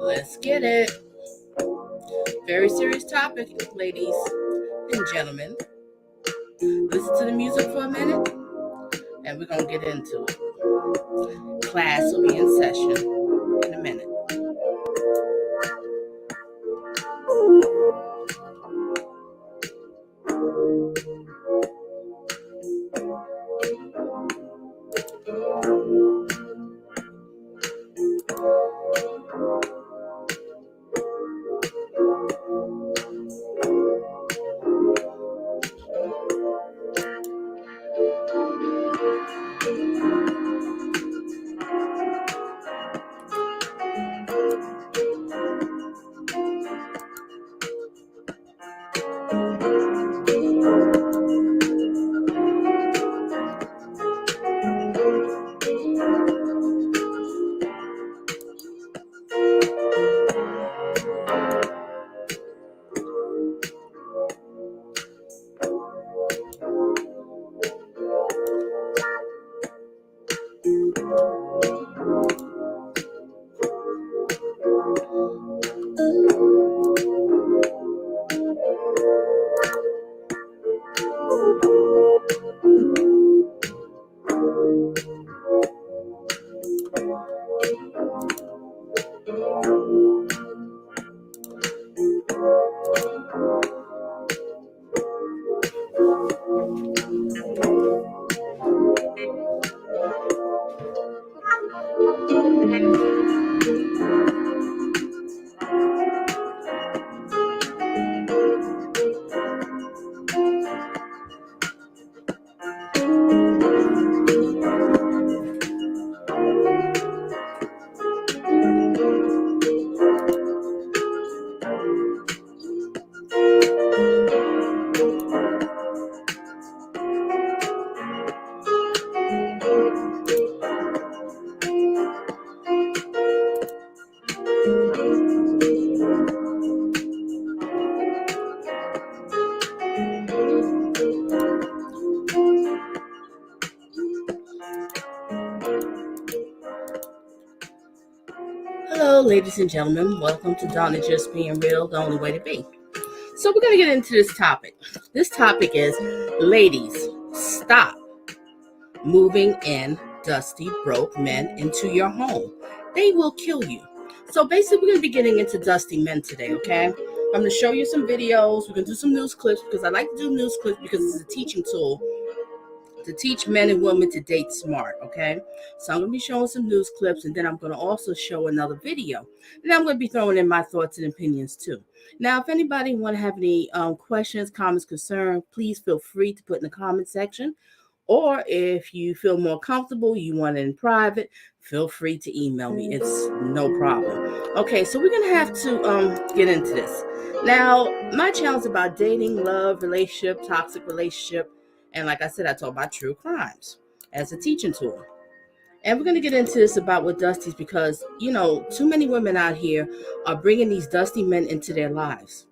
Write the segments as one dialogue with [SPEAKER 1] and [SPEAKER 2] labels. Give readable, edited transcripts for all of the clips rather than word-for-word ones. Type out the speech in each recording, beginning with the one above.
[SPEAKER 1] Let's get it. Very serious topic, ladies and gentlemen. Listen to the music for a minute, and we're going to get into it. Class will be in session in a minute. Hello, ladies and gentlemen. Welcome to Donna Just Being Real, the only way to be. So we're going to get into this topic. This topic is, ladies, stop moving in dusty, broke men into your home. They will kill you. So basically, we're going to be getting into dusty men today, okay? I'm going to show you some videos. We're going to do some news clips because I like to do news clips because it's a teaching tool to teach men and women to date smart, okay? So I'm going to be showing some news clips, and then I'm going to also show another video. And I'm going to be throwing in my thoughts and opinions too. Now, if anybody want to have any questions, comments, concerns, please feel free to put in the comment section. Or if you feel more comfortable, you want it in private, feel free to email me. It's no problem. Okay, so we're going to have to get into this. Now, my channel is about dating, love, relationship, toxic relationship. And like I said, I talk about true crimes as a teaching tool. And we're going to get into this about with Dusties because, too many women out here are bringing these dusty men into their lives.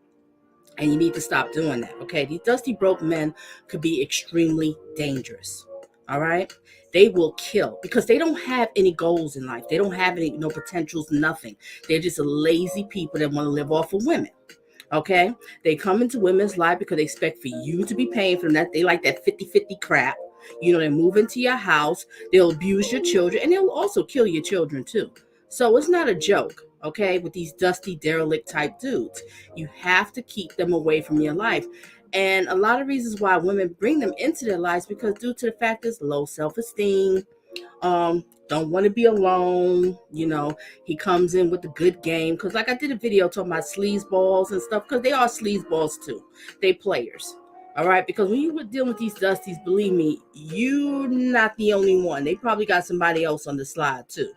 [SPEAKER 1] And you need to stop doing that, okay? These dusty, broke men could be extremely dangerous, all right? They will kill because they don't have any goals in life. They don't have no potentials, nothing. They're just lazy people that want to live off of women, okay? They come into women's life because they expect for you to be paying for them. That they like that 50-50 crap. They move into your house. They'll abuse your children, and they'll also kill your children too. So it's not a joke. Okay, with these dusty, derelict type dudes, you have to keep them away from your life. And a lot of reasons why women bring them into their lives because due to the fact is low self-esteem, don't want to be alone. He comes in with the good game because, like I did a video talking about sleazeballs and stuff because they are sleazeballs too. They players. All right, because when you were dealing with these dusties, believe me, you're not the only one. They probably got somebody else on the slide too.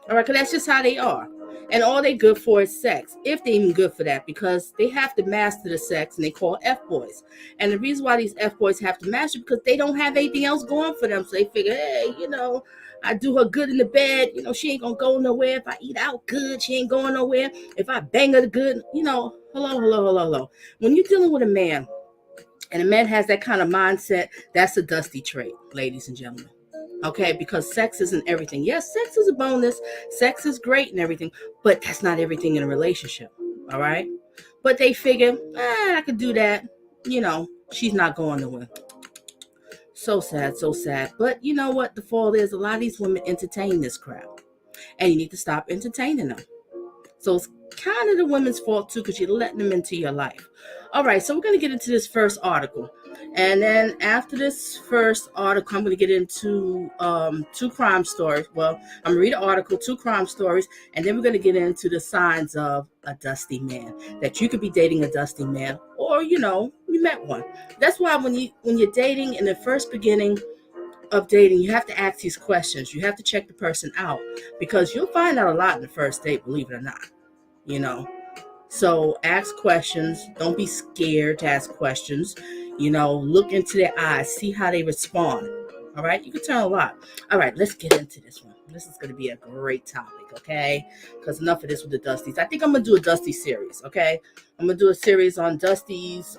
[SPEAKER 1] All right, because that's just how they are. And all they good for is sex, if they even good for that, because they have to master the sex, and they call F-boys. And the reason why these F-boys have to master because they don't have anything else going for them. So they figure, hey, I do her good in the bed. She ain't going to go nowhere. If I eat out good, she ain't going nowhere. If I bang her good, hello. When you're dealing with a man, and a man has that kind of mindset, that's a dusty trait, ladies and gentlemen. Okay, because sex isn't everything. Yes, sex is a bonus. Sex is great and everything, but that's not everything in a relationship. All right. But they figure, I could do that. She's not going nowhere. So sad, so sad. But you know what? The fault is a lot of these women entertain this crap, and you need to stop entertaining them. So it's kind of the women's fault too, because you're letting them into your life. All right, so we're going to get into this first article. And then after this first article, I'm going to get into two crime stories. Well, I'm going to read an article, two crime stories, and then we're going to get into the signs of a dusty man. That you could be dating a dusty man, or you met one. That's why when you're dating in the first beginning of dating, you have to ask these questions. You have to check the person out, because you'll find out a lot in the first date, believe it or not. you know. So ask questions. Don't be scared to ask questions. Look into their eyes, see how they respond. All right, you can tell a lot. All right, let's get into this one. This is going to be a great topic, okay? Because enough of this with the Dusties. I think I'm going to do a Dusty series, okay? I'm going to do a series on Dusty's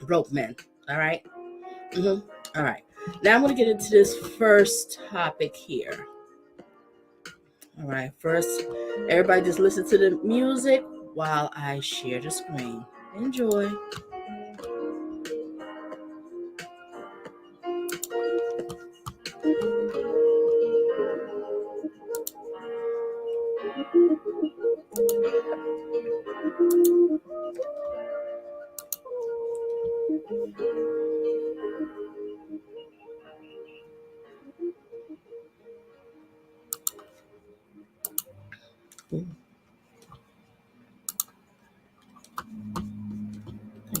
[SPEAKER 1] broke men, all right? All right. Now I'm going to get into this first topic here. All right, first, everybody just listen to the music while I share the screen. Enjoy.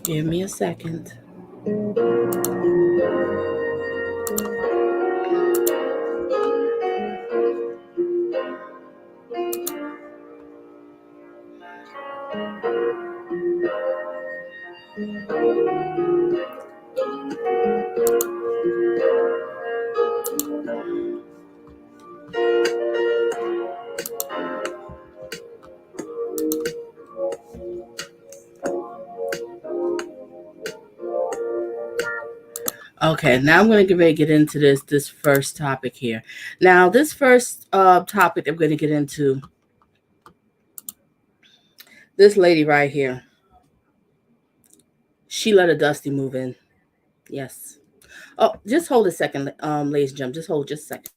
[SPEAKER 1] Give me a second. Okay, now I'm going to get ready to get into this first topic here. Now, this first topic I'm going to get into, this lady right here, she let a Dusty move in. Yes. Oh, just hold a second, ladies and gentlemen. Just hold just a second.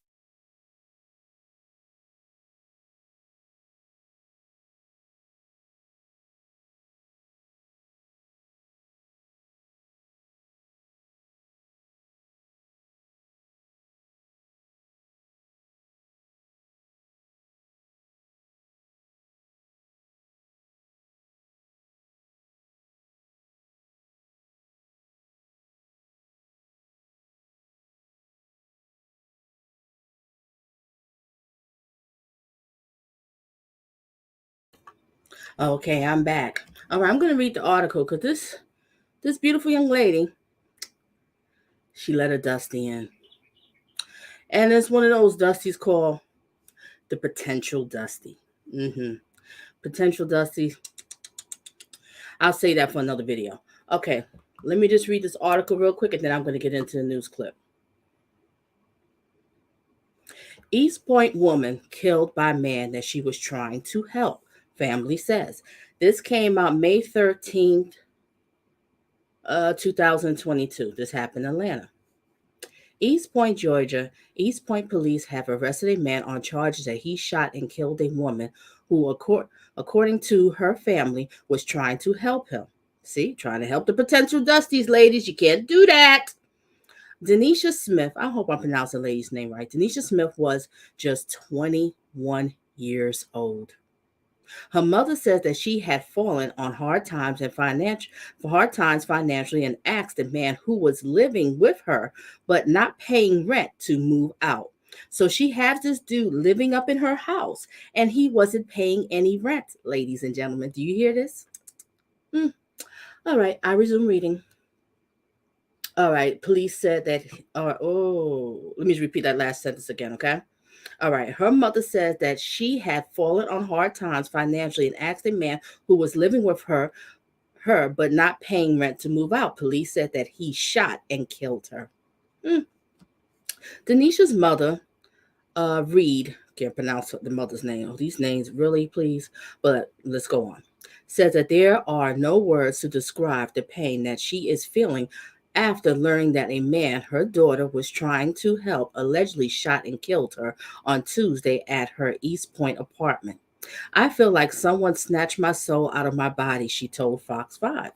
[SPEAKER 1] Okay, I'm back. All right, I'm going to read the article because this beautiful young lady, she let a Dusty in. And it's one of those Dusties called the potential Dusty. Potential Dusty. I'll say that for another video. Okay, let me just read this article real quick, and then I'm going to get into the news clip. East Point woman killed by man that she was trying to help, family says. This came out May 13th, 2022. This happened in Atlanta. East Point, Georgia. East Point police have arrested a man on charges that he shot and killed a woman who, according to her family, was trying to help him. See, trying to help the potential Dusties, ladies. You can't do that. Denisha Smith, I hope I'm pronouncing the lady's name right. Denisha Smith was just 21 years old. Her mother says that she had fallen on hard times financially and asked the man who was living with her but not paying rent to move out. So she has this dude living up in her house and he wasn't paying any rent, ladies and gentlemen. Do you hear this? All right, I resume reading. All right, police said that, let me just repeat that last sentence again, okay? All right, her mother says that she had fallen on hard times financially and asked a man who was living with her but not paying rent to move out. Police said that he shot and killed her. Denisha's mother, Reed, can't pronounce the mother's name. Oh, these names really, please. But let's go on. Says that there are no words to describe the pain that she is feeling after learning that a man her daughter was trying to help allegedly shot and killed her on Tuesday at her East Point apartment. I feel like someone snatched my soul out of my body, she told Fox 5.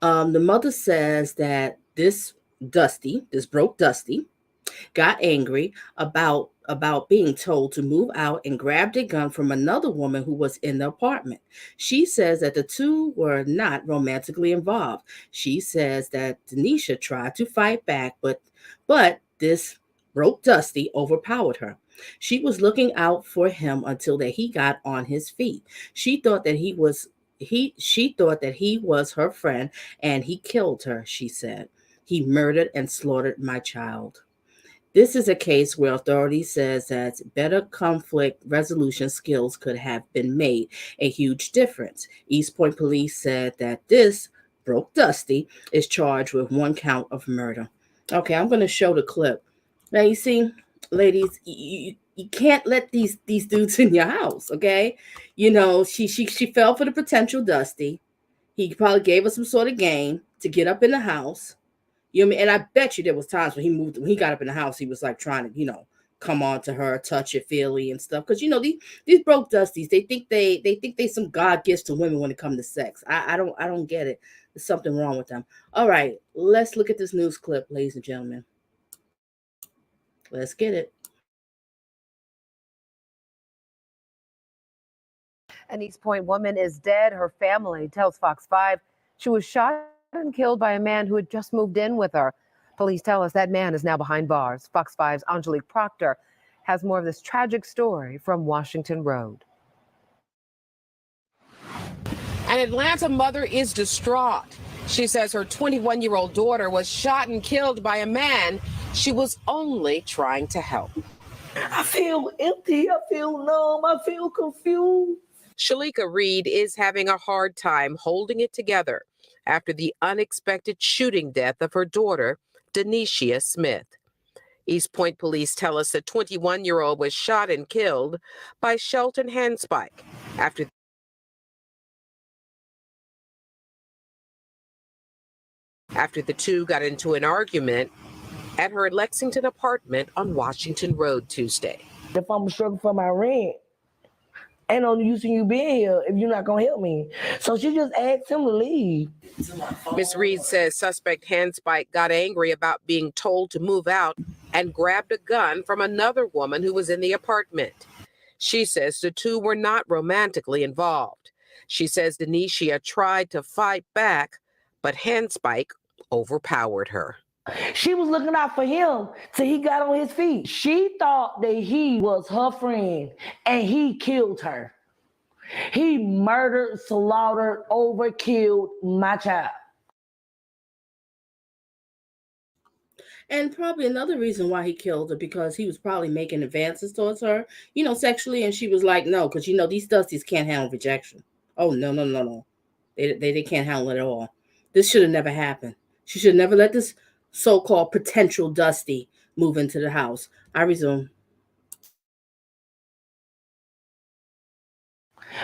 [SPEAKER 1] The mother says that this broke Dusty, got angry about being told to move out and grabbed a gun from another woman who was in the apartment. She says that the two were not romantically involved. She says that Denisha tried to fight back, but this broke Dusty overpowered her. She was looking out for him until that he got on his feet. She thought that she thought that he was her friend and he killed her, she said. He murdered and slaughtered my child. This is a case where authorities says that better conflict resolution skills could have been made a huge difference. East Point police said that this broke Dusty is charged with one count of murder. Okay, I'm going to show the clip. Now you see, ladies, you can't let these dudes in your house. Okay, you know she fell for the potential Dusty. He probably gave her some sort of game to get up in the house. You know what I mean? And I bet you there was times when he got up in the house, he was like trying to, come on to her, touch it, feely and stuff. Because these broke dusties, they think they some God gifts to women when it comes to sex. I don't get it. There's something wrong with them. All right, let's look at this news clip, ladies and gentlemen. Let's get it.
[SPEAKER 2] An East Point woman is dead. Her family tells Fox 5 she was shot and killed by a man who had just moved in with her. Police tell us that man is now behind bars. Fox 5's Angelique Proctor has more of this tragic story from Washington Road.
[SPEAKER 3] An Atlanta mother is distraught. She says her 21-year-old daughter was shot and killed by a man she was only trying to help.
[SPEAKER 4] I feel empty. I feel numb. I feel confused.
[SPEAKER 3] Shalika Reed is having a hard time holding it together after the unexpected shooting death of her daughter, Denisha Smith. East Point police tell us the 21-year-old was shot and killed by Shelton Handspike after the two got into an argument at her Lexington apartment on Washington Road Tuesday.
[SPEAKER 4] If I'm struggling for my rent, ain't no use in you being here if you're not going to help me. So she just asked him to leave.
[SPEAKER 3] Ms. Reed says suspect Handspike got angry about being told to move out and grabbed a gun from another woman who was in the apartment. She says the two were not romantically involved. She says Denisha tried to fight back, but Handspike overpowered her.
[SPEAKER 4] She was looking out for him till he got on his feet. She thought that he was her friend and he killed her. He murdered, slaughtered, overkilled my child.
[SPEAKER 1] And probably another reason why he killed her, because he was probably making advances towards her, sexually. And she was like, no, because, these dusties can't handle rejection. Oh, no, no, no, no. They can't handle it at all. This should have never happened. She should never let this so-called potential Dusty move into the house. I resume.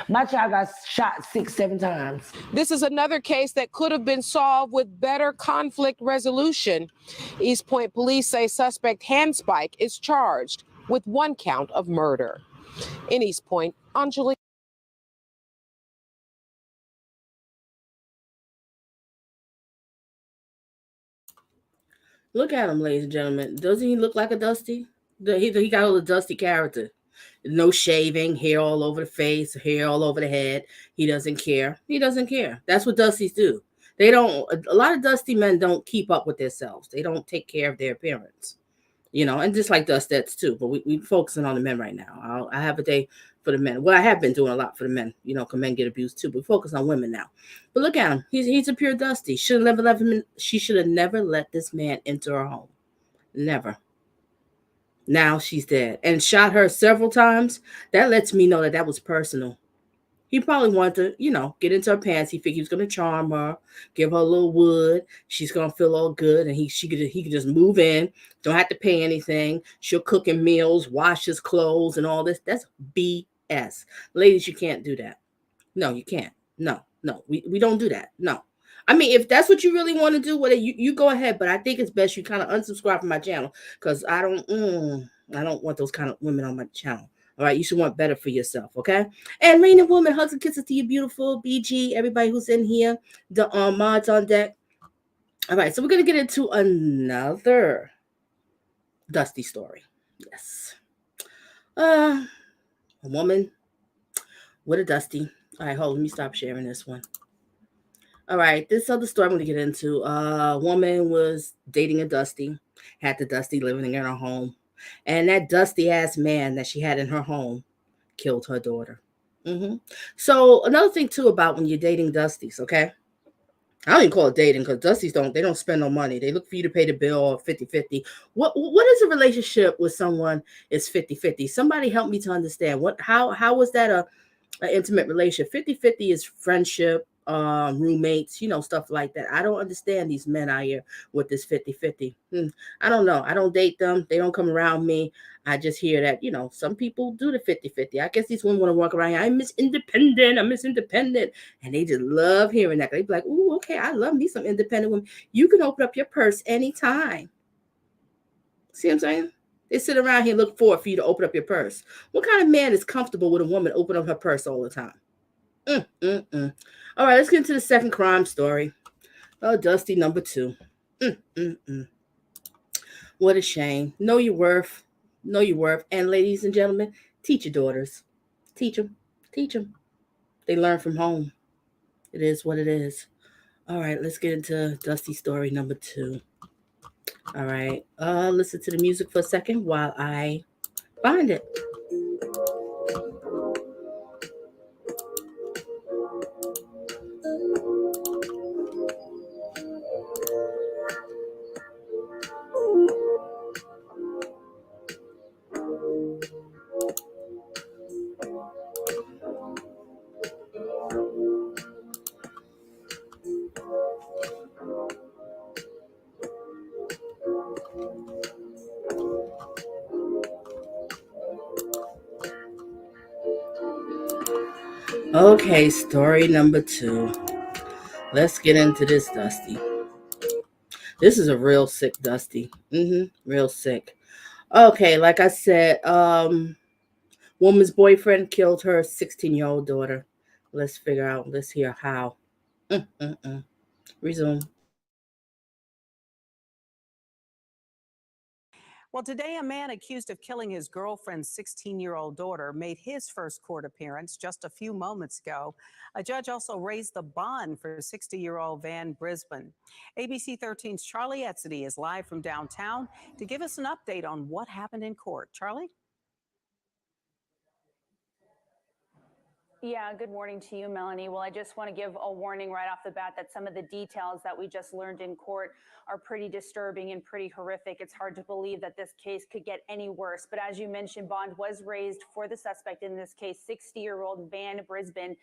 [SPEAKER 4] My child got shot 6-7 times.
[SPEAKER 3] This is another case that could have been solved with better conflict resolution. East Point police say suspect Handspike is charged with one count of murder. In East Point, Angelique.
[SPEAKER 1] Look at him, ladies and gentlemen. Doesn't he look like a Dusty? He got a Dusty character. No shaving, hair all over the face, hair all over the head. He doesn't care. He doesn't care. That's what Dusties do. They don't. A lot of Dusty men don't keep up with themselves. They don't take care of their appearance. And just like Dustettes too. But we're focusing on the men right now. I have a day for the men. Well, I have been doing a lot for the men. Because men get abused too. But focus on women now. But look at him. He's a pure Dusty. Should have never let him in. She should have never let this man into her home. Never. Now she's dead and shot her several times. That lets me know that was personal. He probably wanted to, get into her pants. He figured he was gonna charm her, give her a little wood. She's gonna feel all good, and he could just move in, don't have to pay anything. She'll cook him meals, wash his clothes, and all this. That's BS. Ladies, you can't do that. No, you can't. No, no, we don't do that. No. I mean, if that's what you really want to do, whatever you go ahead. But I think it's best you kind of unsubscribe from my channel because I don't want those kind of women on my channel. All right, you should want better for yourself, okay? And Rain and Woman, hugs and kisses to you, beautiful BG, everybody who's in here, the mods on deck. All right, so we're gonna get into another Dusty story. Yes, a woman with a Dusty. All right, hold. Let me stop sharing this one. All right, this other story I'm going to get into. A woman was dating a Dusty, had the Dusty living in her home, and that dusty ass man that she had in her home killed her daughter. So another thing too about when you're dating Dusties, okay? I don't even call it dating because Dusties don't spend no money. They look for you to pay the bill or 50-50. What is a relationship with someone is 50-50? Somebody help me to understand. How was that an intimate relationship? 50-50 is friendship, roommates, stuff like that. I don't understand these men out here with this 50-50. I don't know. I don't date them. They don't come around me. I just hear that, some people do the 50-50. I guess these women want to walk around here. I'm Miss Independent. I'm Miss Independent. And they just love hearing that. They be like, ooh, okay, I love me some independent women. You can open up your purse anytime. See what I'm saying? They sit around here and look forward for you to open up your purse. What kind of man is comfortable with a woman open up her purse all the time? All right, let's get into the second crime story. Oh, Dusty number 2. What a shame. Know your worth. Know your worth. And ladies and gentlemen, teach your daughters. Teach them. Teach them. They learn from home. It is what it is. All right, let's get into Dusty story number 2. All right. Listen to the music for a second while I find it. Okay, story number 2. Let's get into this, Dusty. This is a real sick Dusty. Real sick. Okay, like I said, woman's boyfriend killed her 16-year-old daughter. Let's hear how. Resume.
[SPEAKER 5] Well, today, a man accused of killing his girlfriend's 16-year-old daughter made his first court appearance just a few moments ago. A judge also raised the bond for 60-year-old Van Brisbane. ABC 13's Charlie Etzedy is live from downtown to give us an update on what happened in court. Charlie?
[SPEAKER 6] Yeah, good morning to you, Melanie. Well, I just want to give a warning right off the bat that some of the details that we just learned in court are pretty disturbing and pretty horrific. It's hard to believe that this case could get any worse. But as you mentioned, bond was raised for the suspect in this case, 60-year-old Van Brisbane.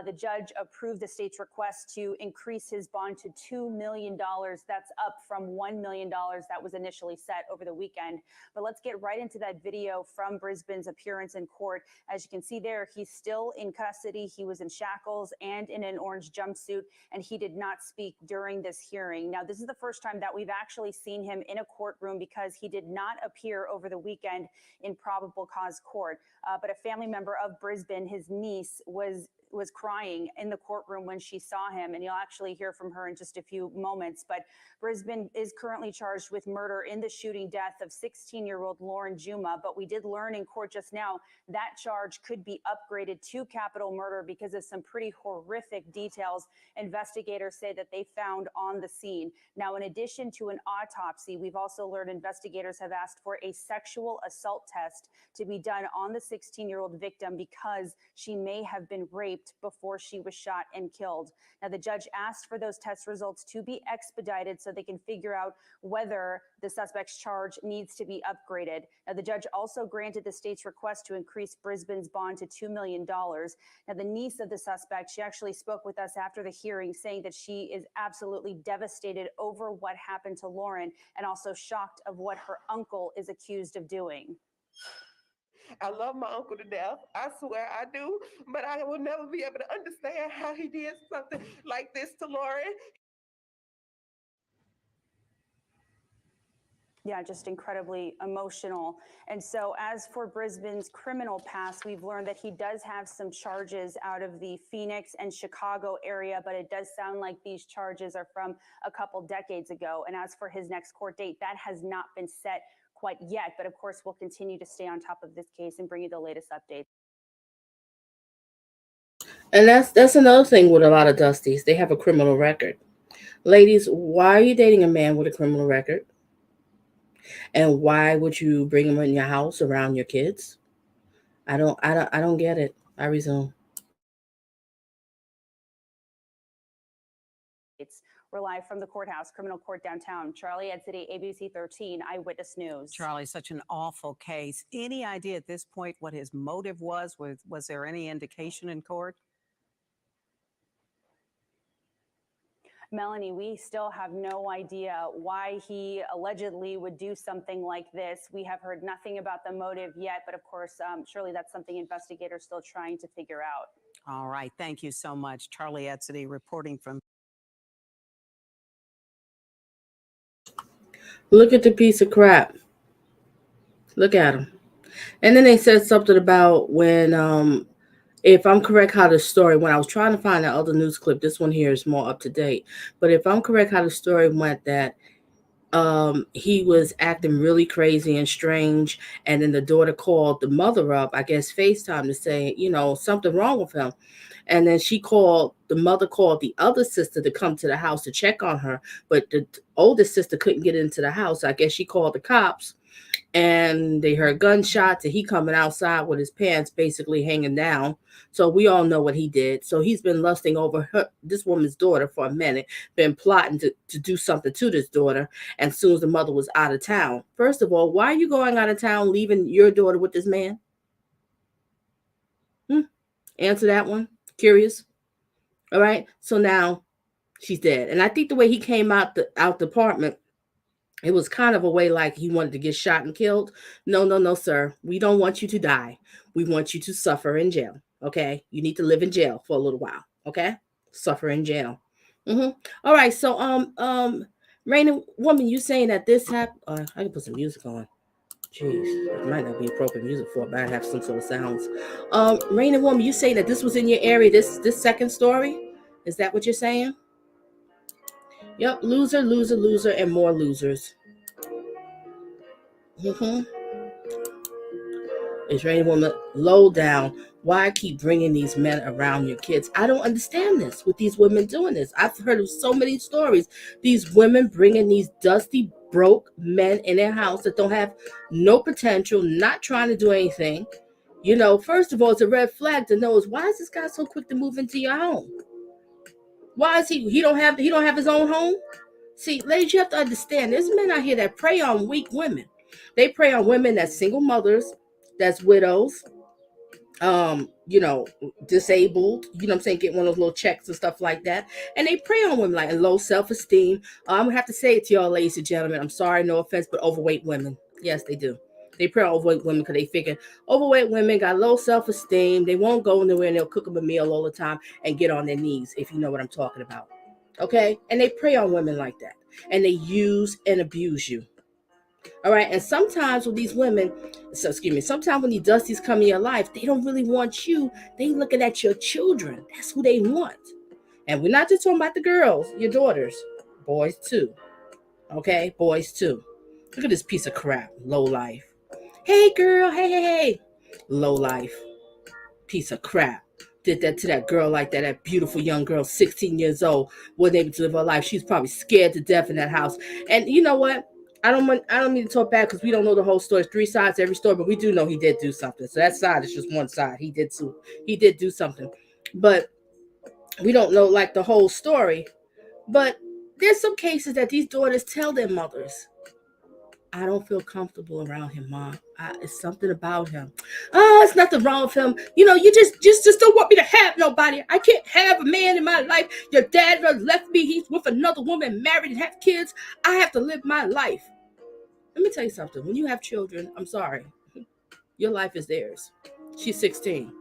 [SPEAKER 6] The judge approved the state's request to increase his bond to $2 million. That's up from $1 million that was initially set over the weekend. But let's get right into that video from Brisbane's appearance in court. As you can see there, he's still in custody. He was in shackles and in an orange jumpsuit, and he did not speak during this hearing. Now, this is the first time that we've actually seen him in a courtroom because he did not appear over the weekend in probable cause court. But a family member of Brisbane, his niece, was crying in the courtroom when she saw him, and you'll actually hear from her in just a few moments. But Brisbane is currently charged with murder in the shooting death of 16-year-old Lauren Juma, but we did learn in court just now that charge could be upgraded to capital murder because of some pretty horrific details investigators say that they found on the scene. Now, in addition to an autopsy, we've also learned investigators have asked for a sexual assault test to be done on the 16-year-old victim because she may have been raped before she was shot and killed. Now, the judge asked for those test results to be expedited so they can figure out whether the suspect's charge needs to be upgraded. Now, the judge also granted the state's request to increase Brisbane's bond to $2 million. Now, the niece of the suspect, she actually spoke with us after the hearing, saying that she is absolutely devastated over what happened to Lauren and also shocked of what her uncle is accused of doing.
[SPEAKER 7] I love my uncle to death. I swear I do. But I will never be able to understand how he did something like this to Lauren.
[SPEAKER 6] Yeah, just incredibly emotional. And so, as for Brisbane's criminal past, we've learned that he does have some charges out of the Phoenix and Chicago area, but it does sound like these charges are from a couple decades ago. And as for his next court date, that has not been set quite yet. But of course, we'll continue to stay on top of this case and bring you the latest updates.
[SPEAKER 1] And that's another thing with a lot of Dusties. They have a criminal record. Ladies, why are you dating a man with a criminal record? And why would you bring him in your house around your kids? I don't get it. I resume.
[SPEAKER 6] We're live from the courthouse, criminal court downtown. Charlie Ed City, ABC 13, Eyewitness News.
[SPEAKER 5] Charlie, such an awful case. Any idea at this point what his motive was? Was there any indication in court?
[SPEAKER 6] Melanie, we still have no idea why he allegedly would do something like this. We have heard nothing about the motive yet, but of course, surely that's something investigators still trying to figure out.
[SPEAKER 5] All right. Thank you so much. Charlie Etzedy reporting from.
[SPEAKER 1] Look at the piece of crap. Look at him. And then they said something about when, if I'm correct, how the story, when I was trying to find that other news clip, this one here is more up to date. But if I'm correct, how the story went, that he was acting really crazy and strange, and then the daughter called the mother up, I guess FaceTime, to say, something wrong with him. And then the mother called the other sister to come to the house to check on her, but the oldest sister couldn't get into the house. I guess she called the cops, and they heard gunshots, and he coming outside with his pants basically hanging down. So we all know what he did. So he's been lusting over this woman's daughter for a minute, been plotting to do something to this daughter. And as soon as the mother was out of town, first of all, why are you going out of town, leaving your daughter with this man? Answer that one. Curious. All right. So now she's dead. And I think the way he came out the apartment, it was kind of a way like he wanted to get shot and killed. No, sir. We don't want you to die. We want you to suffer in jail. Okay. You need to live in jail for a little while. Okay. Suffer in jail. All right. So, Raina, woman, you saying that this happened? I can put some music on. Jeez, it might not be appropriate music for it, but I have some sort of sounds. Raina, woman, you saying that this was in your area, this second story? Is that what you're saying? Yep, loser, and more losers. Is Raina, woman, low down? Why keep bringing these men around your kids? I don't understand this with these women doing this. I've heard of so many stories. These women bringing these dusty, broke men in their house that don't have no potential, not trying to do anything. First of all, it's a red flag to know is, why is this guy so quick to move into your home? Why is he don't have his own home? See, ladies, you have to understand, there's men out here that prey on weak women. They prey on women that's single mothers, that's widows, disabled, get one of those little checks and stuff like that. And they prey on women and low self-esteem. I'm gonna have to say it to y'all, ladies and gentlemen. I'm sorry, no offense, but overweight women. Yes, they do. They prey on overweight women because they figure overweight women got low self-esteem. They won't go nowhere, and they'll cook them a meal all the time and get on their knees, if you know what I'm talking about. Okay? And they prey on women like that. And they use and abuse you. All right. And sometimes with these women, sometimes when these dusties come in your life, they don't really want you. They looking at your children. That's who they want. And we're not just talking about the girls, your daughters, boys too. Okay. Boys too. Look at this piece of crap. Low life. Hey girl. Hey. Low life. Piece of crap. Did that to that girl like that. That beautiful young girl, 16 years old, wasn't able to live her life. She's probably scared to death in that house. And you know what? I don't mean to talk bad because we don't know the whole story. It's 3 sides to every story, but we do know he did do something. So that side is just one side. He did do something. But we don't know like the whole story. But there's some cases that these daughters tell their mothers, I don't feel comfortable around him, Mom. It's something about him. Oh, it's nothing wrong with him. You just don't want me to have nobody. I can't have a man in my life. Your dad left me. He's with another woman, married and have kids. I have to live my life. Let me tell you something. When you have children, I'm sorry, your life is theirs. She's 16.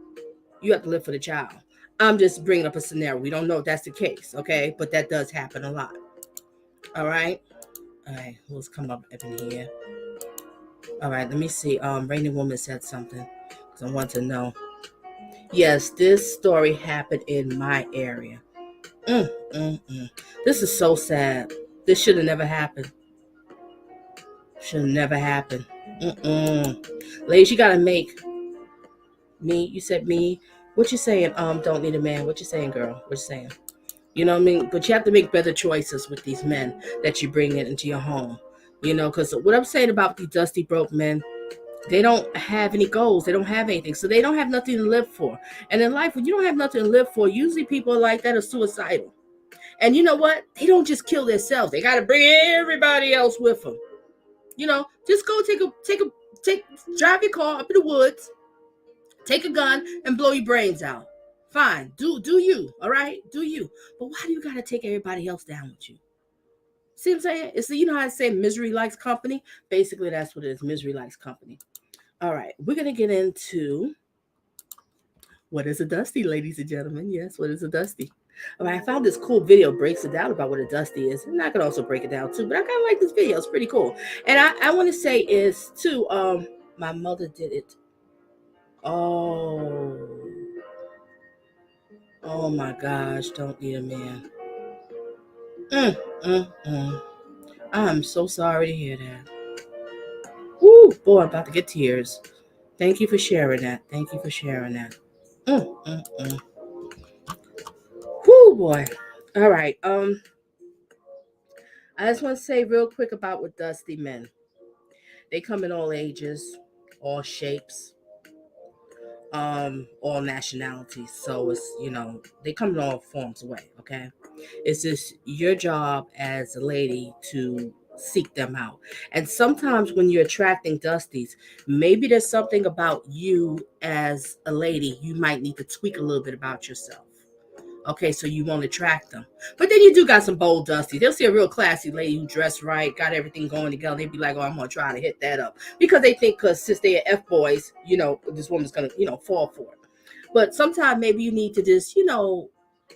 [SPEAKER 1] You have to live for the child. I'm just bringing up a scenario. We don't know if that's the case, okay? But that does happen a lot. All right? All right, let's come up in here. All right, let me see. Rainy Woman said something because I want to know. Yes, this story happened in my area. This is so sad. This should have never happened. Should have never happened. Ladies, you gotta make me. You said me. What you saying? Don't need a man. What you saying, girl? What you saying? You know what I mean? But you have to make better choices with these men that you bring into your home. Because what I'm saying about these dusty broke men, they don't have any goals. They don't have anything. So they don't have nothing to live for. And in life, when you don't have nothing to live for, usually people like that are suicidal. And you know what? They don't just kill themselves. They got to bring everybody else with them. Just go drive your car up in the woods, take a gun and blow your brains out. Fine. Do you. All right? Do you. But why do you got to take everybody else down with you? See what I'm saying? It's how I say misery likes company. Basically, that's what it is. Misery likes company. All right. We're going to get into what is a dusty, ladies and gentlemen. Yes, what is a dusty? All right. I found this cool video breaks it down about what a dusty is. And I could also break it down too. But I kind of like this video. It's pretty cool. And I want to say is too, my mother did it. Oh my gosh. Don't need a man. I'm so sorry to hear that. Woo, boy, I'm about to get tears. Thank you for sharing that. Woo, boy. All right. I just want to say real quick about with dusty men. They come in all ages, all shapes, all nationalities. So it's they come in all forms of way. Okay. It's just your job as a lady to seek them out. And sometimes when you're attracting dusties, maybe there's something about you as a lady you might need to tweak a little bit about yourself. Okay, so you won't attract them. But then you do got some bold dusties. They'll see a real classy lady who dressed right, got everything going together. They'd be like, oh, I'm going to try to hit that up. Because they think since they're F-boys, this woman's going to, fall for it. But sometimes maybe you need to just,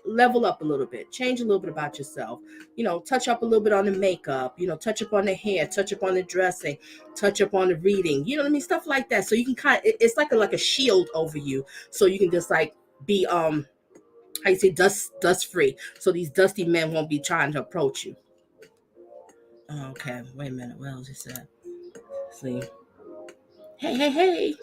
[SPEAKER 1] level up a little bit, change a little bit about yourself, touch up a little bit on the makeup, touch up on the hair, touch up on the dressing, touch up on the reading, you know what I mean? Stuff like that. So you can it's like a shield over you. So you can just like be, how you say, dust free. So these dusty men won't be trying to approach you. Okay, wait a minute. What else he said? See. Hey.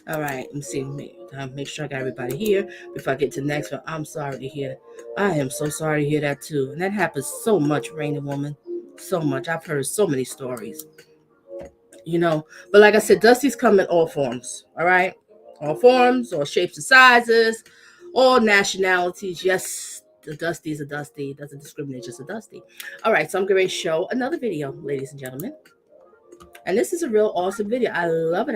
[SPEAKER 1] All right, let me see. Make sure I got everybody here before I get to the next one. I'm sorry to hear that. I am so sorry to hear that too. And that happens so much, Rainy Woman. So much. I've heard so many stories. But like I said, dusties come in all forms. All right? All forms, all shapes and sizes, all nationalities. Yes, the dusty is a dusty. It doesn't discriminate, just a dusty. All right, so I'm going to show another video, ladies and gentlemen. And this is a real awesome video. I love it.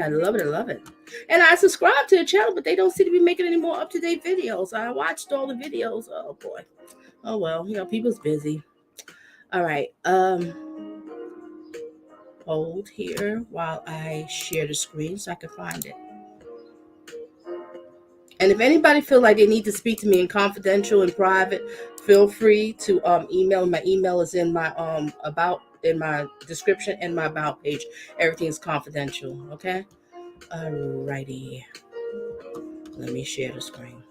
[SPEAKER 1] And I subscribe to the channel, but they don't seem to be making any more up-to-date videos. I watched all the videos. Oh, boy. Oh, well, people's busy. All right. Hold here while I share the screen so I can find it. And if anybody feel like they need to speak to me in confidential and private, feel free to email. My email is in my in my description and my about page. Everything is confidential. Okay. Alrighty. Let me share the screen.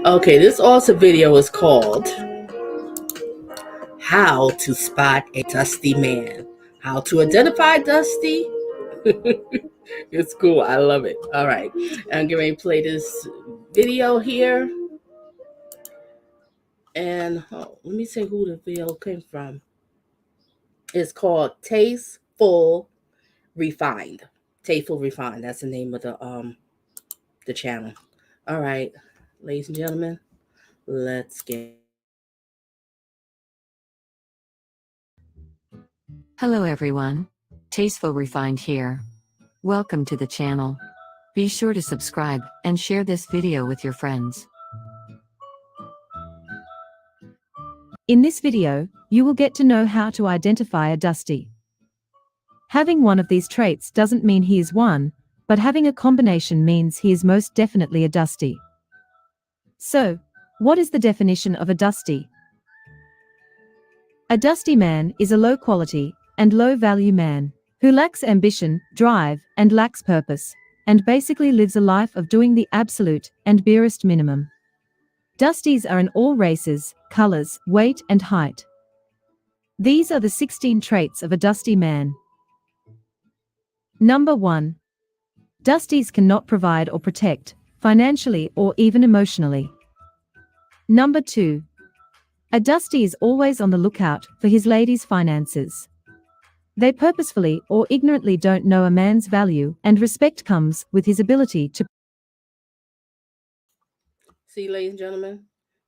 [SPEAKER 1] Okay, this awesome video is called How to Spot a Dusty Man. How to identify Dusty. It's cool. I love it. All right. I'm getting ready to play this video here. And let me say who the video came from. It's called Tasteful Refined. Tasteful Refined. That's the name of the channel. All right, ladies and gentlemen, let's get
[SPEAKER 8] Hello everyone. Tasteful Refined here. Welcome to the channel. Be sure to subscribe and share this video with your friends.
[SPEAKER 9] In this video, you will get to know how to identify a Dusty. Having one of these traits doesn't mean he is one, but having a combination means he is most definitely a Dusty. So, what is the definition of a Dusty? A Dusty man is a low-quality and low-value man who lacks ambition, drive, and lacks purpose, and basically lives a life of doing the absolute and barest minimum. Dusties are in all races, colors, weight, and height. These are the 16 traits of a Dusty man. Number 1. Dusties cannot provide or protect, financially or even emotionally. Number 2. A Dusty is always on the lookout for his lady's finances. They purposefully or ignorantly don't know a man's value, and respect comes with his ability to.
[SPEAKER 1] see, ladies and gentlemen,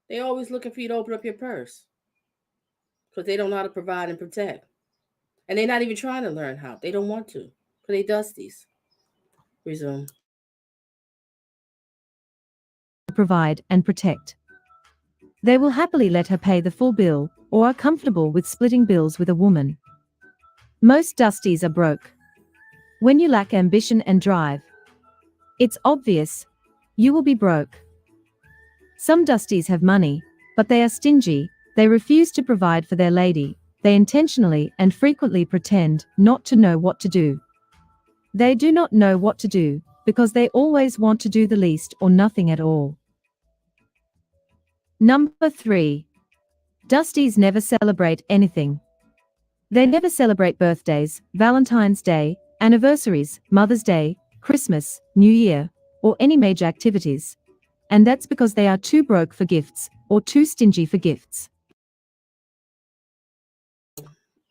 [SPEAKER 1] they always looking for you to open up your purse because they don't know how to provide and protect, and they're not even trying to learn how. They don't want to because they dusties. Resume.
[SPEAKER 9] Provide and protect. They will happily let her pay the full bill, or are comfortable with splitting bills with a woman. Most Dusties are broke. When you lack ambition and drive, it's obvious, you will be broke. Some Dusties have money, but they are stingy, they refuse to provide for their lady, they intentionally and frequently pretend not to know what to do. They do not know what to do, because they always want to do the least or nothing at all. Number 3. Dusties never celebrate anything. They never celebrate birthdays, Valentine's Day, anniversaries, Mother's Day, Christmas, New Year, or any major activities. And that's because they are too broke for gifts, or too stingy for gifts.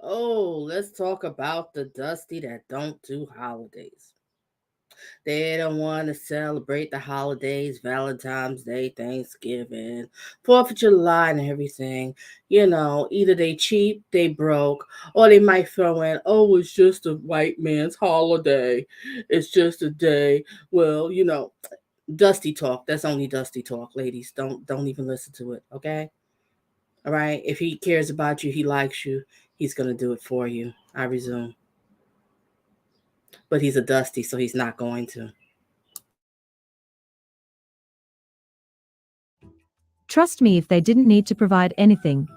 [SPEAKER 1] Oh, let's talk about the dusty that don't do holidays. They don't want to celebrate the holidays, Valentine's Day, Thanksgiving, 4th of July, and everything. Either they cheap, they broke, or they might throw in, oh, it's just a white man's holiday. It's just a day. Well, dusty talk. That's only dusty talk, ladies. Don't even listen to it, okay? All right. If he cares about you, he likes you, he's gonna do it for you. I resume. But he's a dusty, so he's not going to.
[SPEAKER 9] Trust me, if they didn't need to provide anything,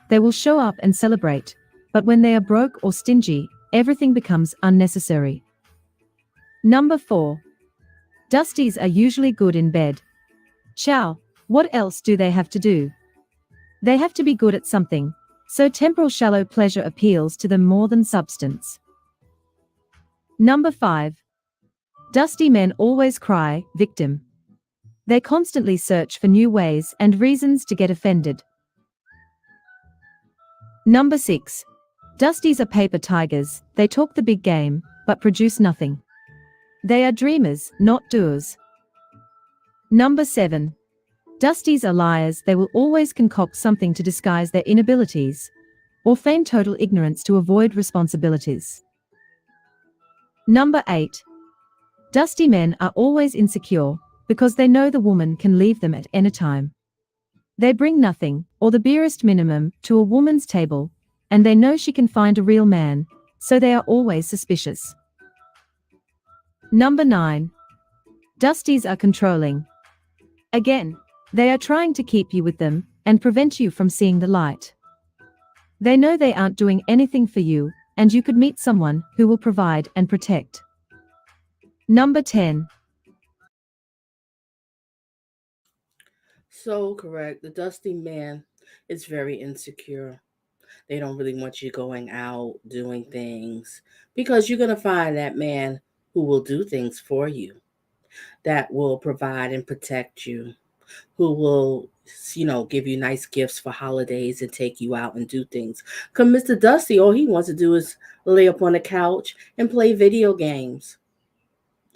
[SPEAKER 9] they will show up and celebrate. But when they are broke or stingy, everything becomes unnecessary. Number 4. Dusties are usually good in bed. Ciao, what else do they have to do? They have to be good at something, so temporal shallow pleasure appeals to them more than substance. Number 5. Dusty men always cry, victim. They constantly search for new ways and reasons to get offended. Number 6. Dusties are paper tigers, they talk the big game, but produce nothing. They are dreamers, not doers. Number 7. Dusties are liars, they will always concoct something to disguise their inabilities, or feign total ignorance to avoid responsibilities. Number 8. Dusty men are always insecure, because they know the woman can leave them at any time. They bring nothing, or the barest minimum, to a woman's table, and they know she can find a real man, so they are always suspicious. Number 9. Dusties are controlling. Again, they are trying to keep you with them, and prevent you from seeing the light. They know they aren't doing anything for you, and you could meet someone who will provide and protect. Number 10.
[SPEAKER 1] So correct. The dusty man is very insecure. They don't really want you going out doing things because you're going to find that man who will do things for you, that will provide and protect you. who will, give you nice gifts for holidays and take you out and do things. Because Mr. Dusty, all he wants to do is lay up on the couch and play video games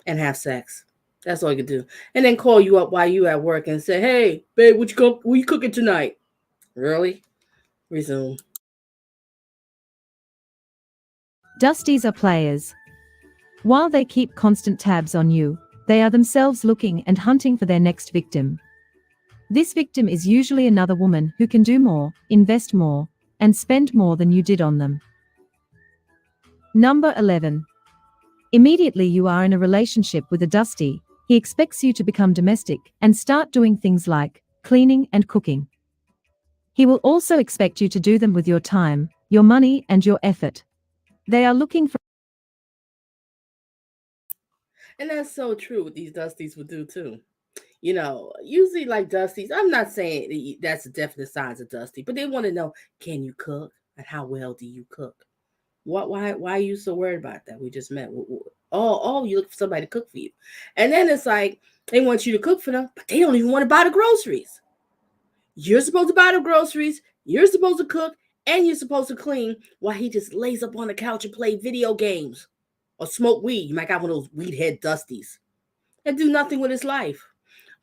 [SPEAKER 1] and have sex. That's all he can do. And then call you up while you at work and say, "Hey, babe, what you cooking tonight?" Really? Resume.
[SPEAKER 9] Dusties are players. While they keep constant tabs on you, they are themselves looking and hunting for their next victim. This victim is usually another woman who can do more, invest more, and spend more than you did on them. Number 11. Immediately you are in a relationship with a dusty, he expects you to become domestic and start doing things like cleaning and cooking. He will also expect you to do them with your time, your money, and your effort. They are looking for.
[SPEAKER 1] And that's so true what these Dusties would do too. Usually like Dusties, I'm not saying that's a definite signs of Dusty, but they want to know, can you cook and how well do you cook? Why are you so worried about that? We just met. Oh, you look for somebody to cook for you. And then it's like they want you to cook for them, but they don't even want to buy the groceries. You're supposed to buy the groceries, you're supposed to cook, and you're supposed to clean while he just lays up on the couch and play video games or smoke weed. You might got one of those weed head Dusties and do nothing with his life.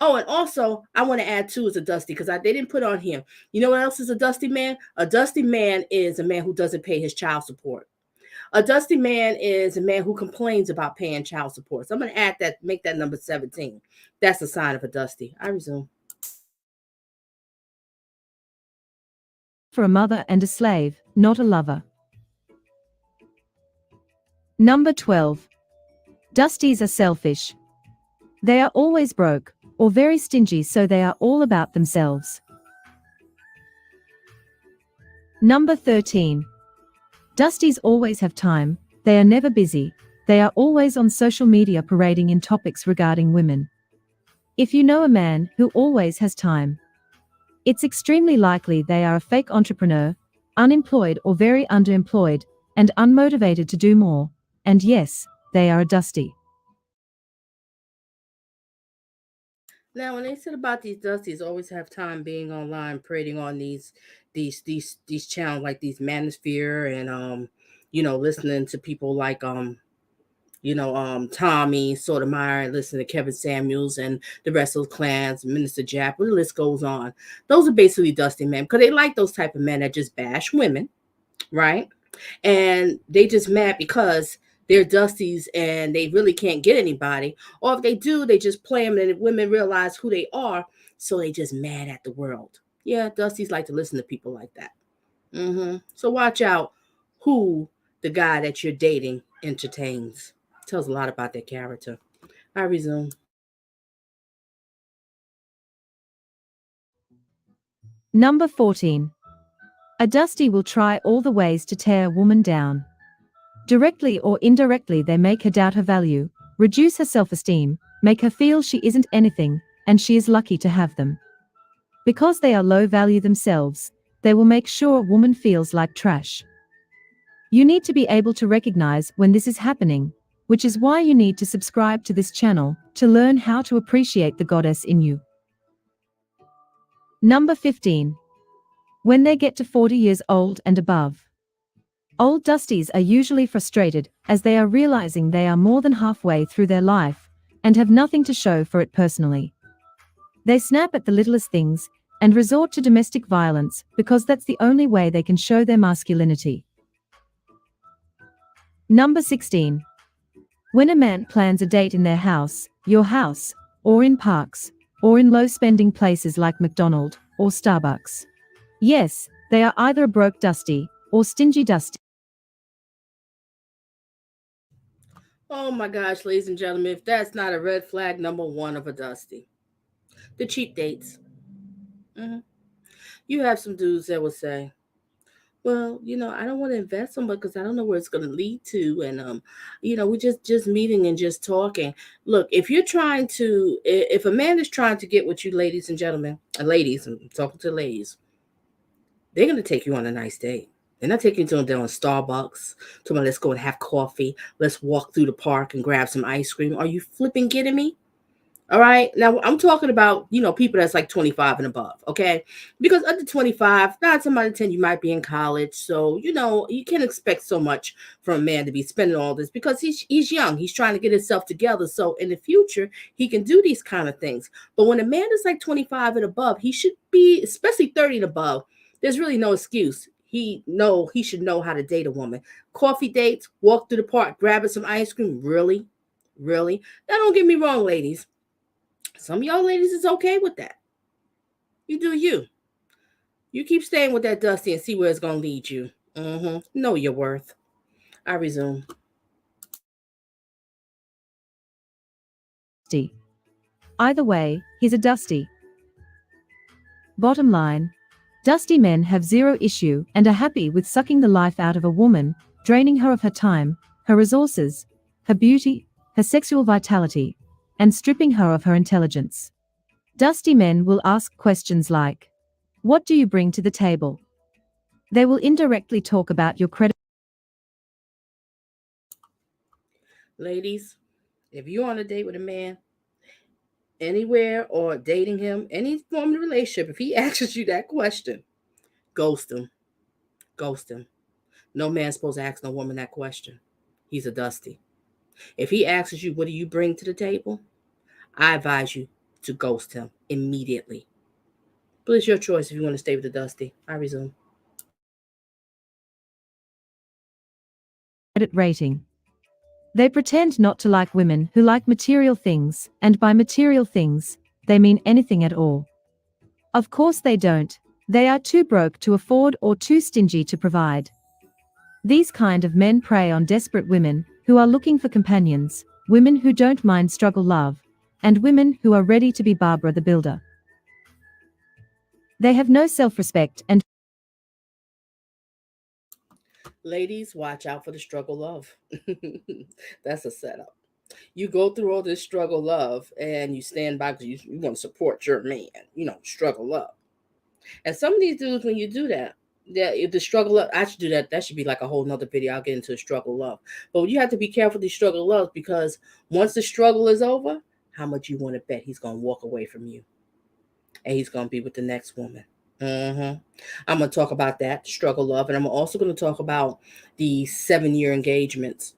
[SPEAKER 1] Oh, and also, I want to add too is a dusty because they didn't put on here. You know what else is a dusty man? A dusty man is a man who doesn't pay his child support. A dusty man is a man who complains about paying child support. So I'm going to add that, make that number 17. That's a sign of a dusty. I resume.
[SPEAKER 9] For a mother and a slave, not a lover. Number 12. Dusties are selfish. They are always broke or very stingy, so they are all about themselves. Number 13. Dusties always have time, they are never busy, they are always on social media parading in topics regarding women. If you know a man who always has time, it's extremely likely they are a fake entrepreneur, unemployed or very underemployed, and unmotivated to do more, and yes, they are a dusty.
[SPEAKER 1] Now, when they said about these Dusties always have time being online, parading on these channels like these Manosphere and listening to people like Tommy Sotomayor, listening to Kevin Samuels and the rest of the clans, Minister Jap, the list goes on. Those are basically Dusty men because they like those type of men that just bash women, right? And they just mad because they're Dusties and they really can't get anybody. Or if they do, they just play them and women realize who they are. So they just mad at the world. Yeah, Dusties like to listen to people like that. So watch out who the guy that you're dating entertains. Tells a lot about their character. I resume.
[SPEAKER 9] Number 14. A dusty will try all the ways to tear a woman down. Directly or indirectly, they make her doubt her value, reduce her self-esteem, make her feel she isn't anything, and she is lucky to have them. Because they are low value themselves, they will make sure a woman feels like trash. You need to be able to recognize when this is happening, which is why you need to subscribe to this channel to learn how to appreciate the goddess in you. Number 15. When they get to 40 years old and above. Old dusties are usually frustrated as they are realizing they are more than halfway through their life and have nothing to show for it personally. They snap at the littlest things and resort to domestic violence because that's the only way they can show their masculinity. Number 16. When a man plans a date in their house, your house, or in parks, or in low-spending places like McDonald's or Starbucks. Yes, they are either a broke dusty or stingy dusty.
[SPEAKER 1] Oh my gosh, ladies and gentlemen, if that's not a red flag number one of a dusty. The cheap dates. You have some dudes that will say, well, I don't want to invest in, but because I don't know where it's going to lead to, and we're just meeting and just talking. Look, if a man is trying to get with you, ladies and gentlemen, ladies, I'm talking to ladies, they're going to take you on a nice date. They're not taking you down Starbucks. Talking about let's go and have coffee. Let's walk through the park and grab some ice cream. Are you flipping kidding me? All right. Now I'm talking about, people that's like 25 and above. Okay. Because under 25, 9 out of 10, you might be in college. So, you can't expect so much from a man to be spending all this because he's young. He's trying to get himself together. So in the future, he can do these kind of things. But when a man is like 25 and above, he should be, especially 30 and above, there's really no excuse. He should know how to date a woman. Coffee dates, walk through the park, grabbing some ice cream. Really? Really? Now don't get me wrong, ladies. Some of y'all ladies is okay with that. You do you. You keep staying with that Dusty and see where it's gonna lead you. Know your worth. I resume.
[SPEAKER 9] Dusty. Either way, he's a Dusty. Bottom line, Dusty men have zero issue and are happy with sucking the life out of a woman, draining her of her time, her resources, her beauty, her sexual vitality, and stripping her of her intelligence. Dusty men will ask questions like, "What do you bring to the table?" They will indirectly talk about your credit.
[SPEAKER 1] Ladies, if you're on a date with a man, anywhere or dating him, any form of relationship, if he asks you that question, ghost him. Ghost him. No man's supposed to ask no woman that question. He's a Dusty. If he asks you, what do you bring to the table? I advise you to ghost him immediately. But it's your choice if you want to stay with the Dusty. I resume.
[SPEAKER 9] Credit rating. They pretend not to like women who like material things, and by material things, they mean anything at all. Of course they don't. They are too broke to afford or too stingy to provide. These kind of men prey on desperate women who are looking for companions, women who don't mind struggle love, and women who are ready to be Barbara the Builder. They have no self-respect and
[SPEAKER 1] Ladies, watch out for the struggle love. That's a setup. You go through all this struggle love and you stand by because you want to support your man, struggle love. And some of these dudes, when you do that, if the struggle love, I should do that. That should be like a whole nother video. I'll get into struggle love. But you have to be careful with the struggle love because once the struggle is over, how much you want to bet he's going to walk away from you and he's going to be with the next woman. I'm going to talk about that struggle love, and I'm also going to talk about the 7-year engagements.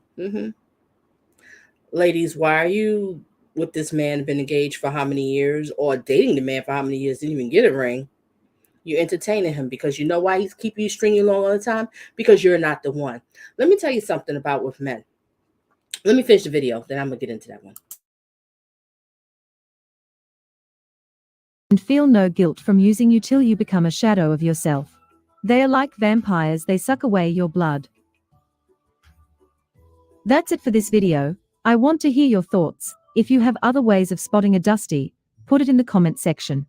[SPEAKER 1] Ladies, why are you with this man? Been engaged for how many years, or dating the man for how many years? Didn't even get a ring. You're entertaining him because you know why he's keeping you stringing along all the time? Because you're not the one. Let me tell you something about with men. Let me finish the video, then I'm going to get into that one.
[SPEAKER 9] and feel no guilt from using you till you become a shadow of yourself. They are like vampires, they suck away your blood. That's it for this video. I want to hear your thoughts. If you have other ways of spotting a Dusty, put it in the comment section.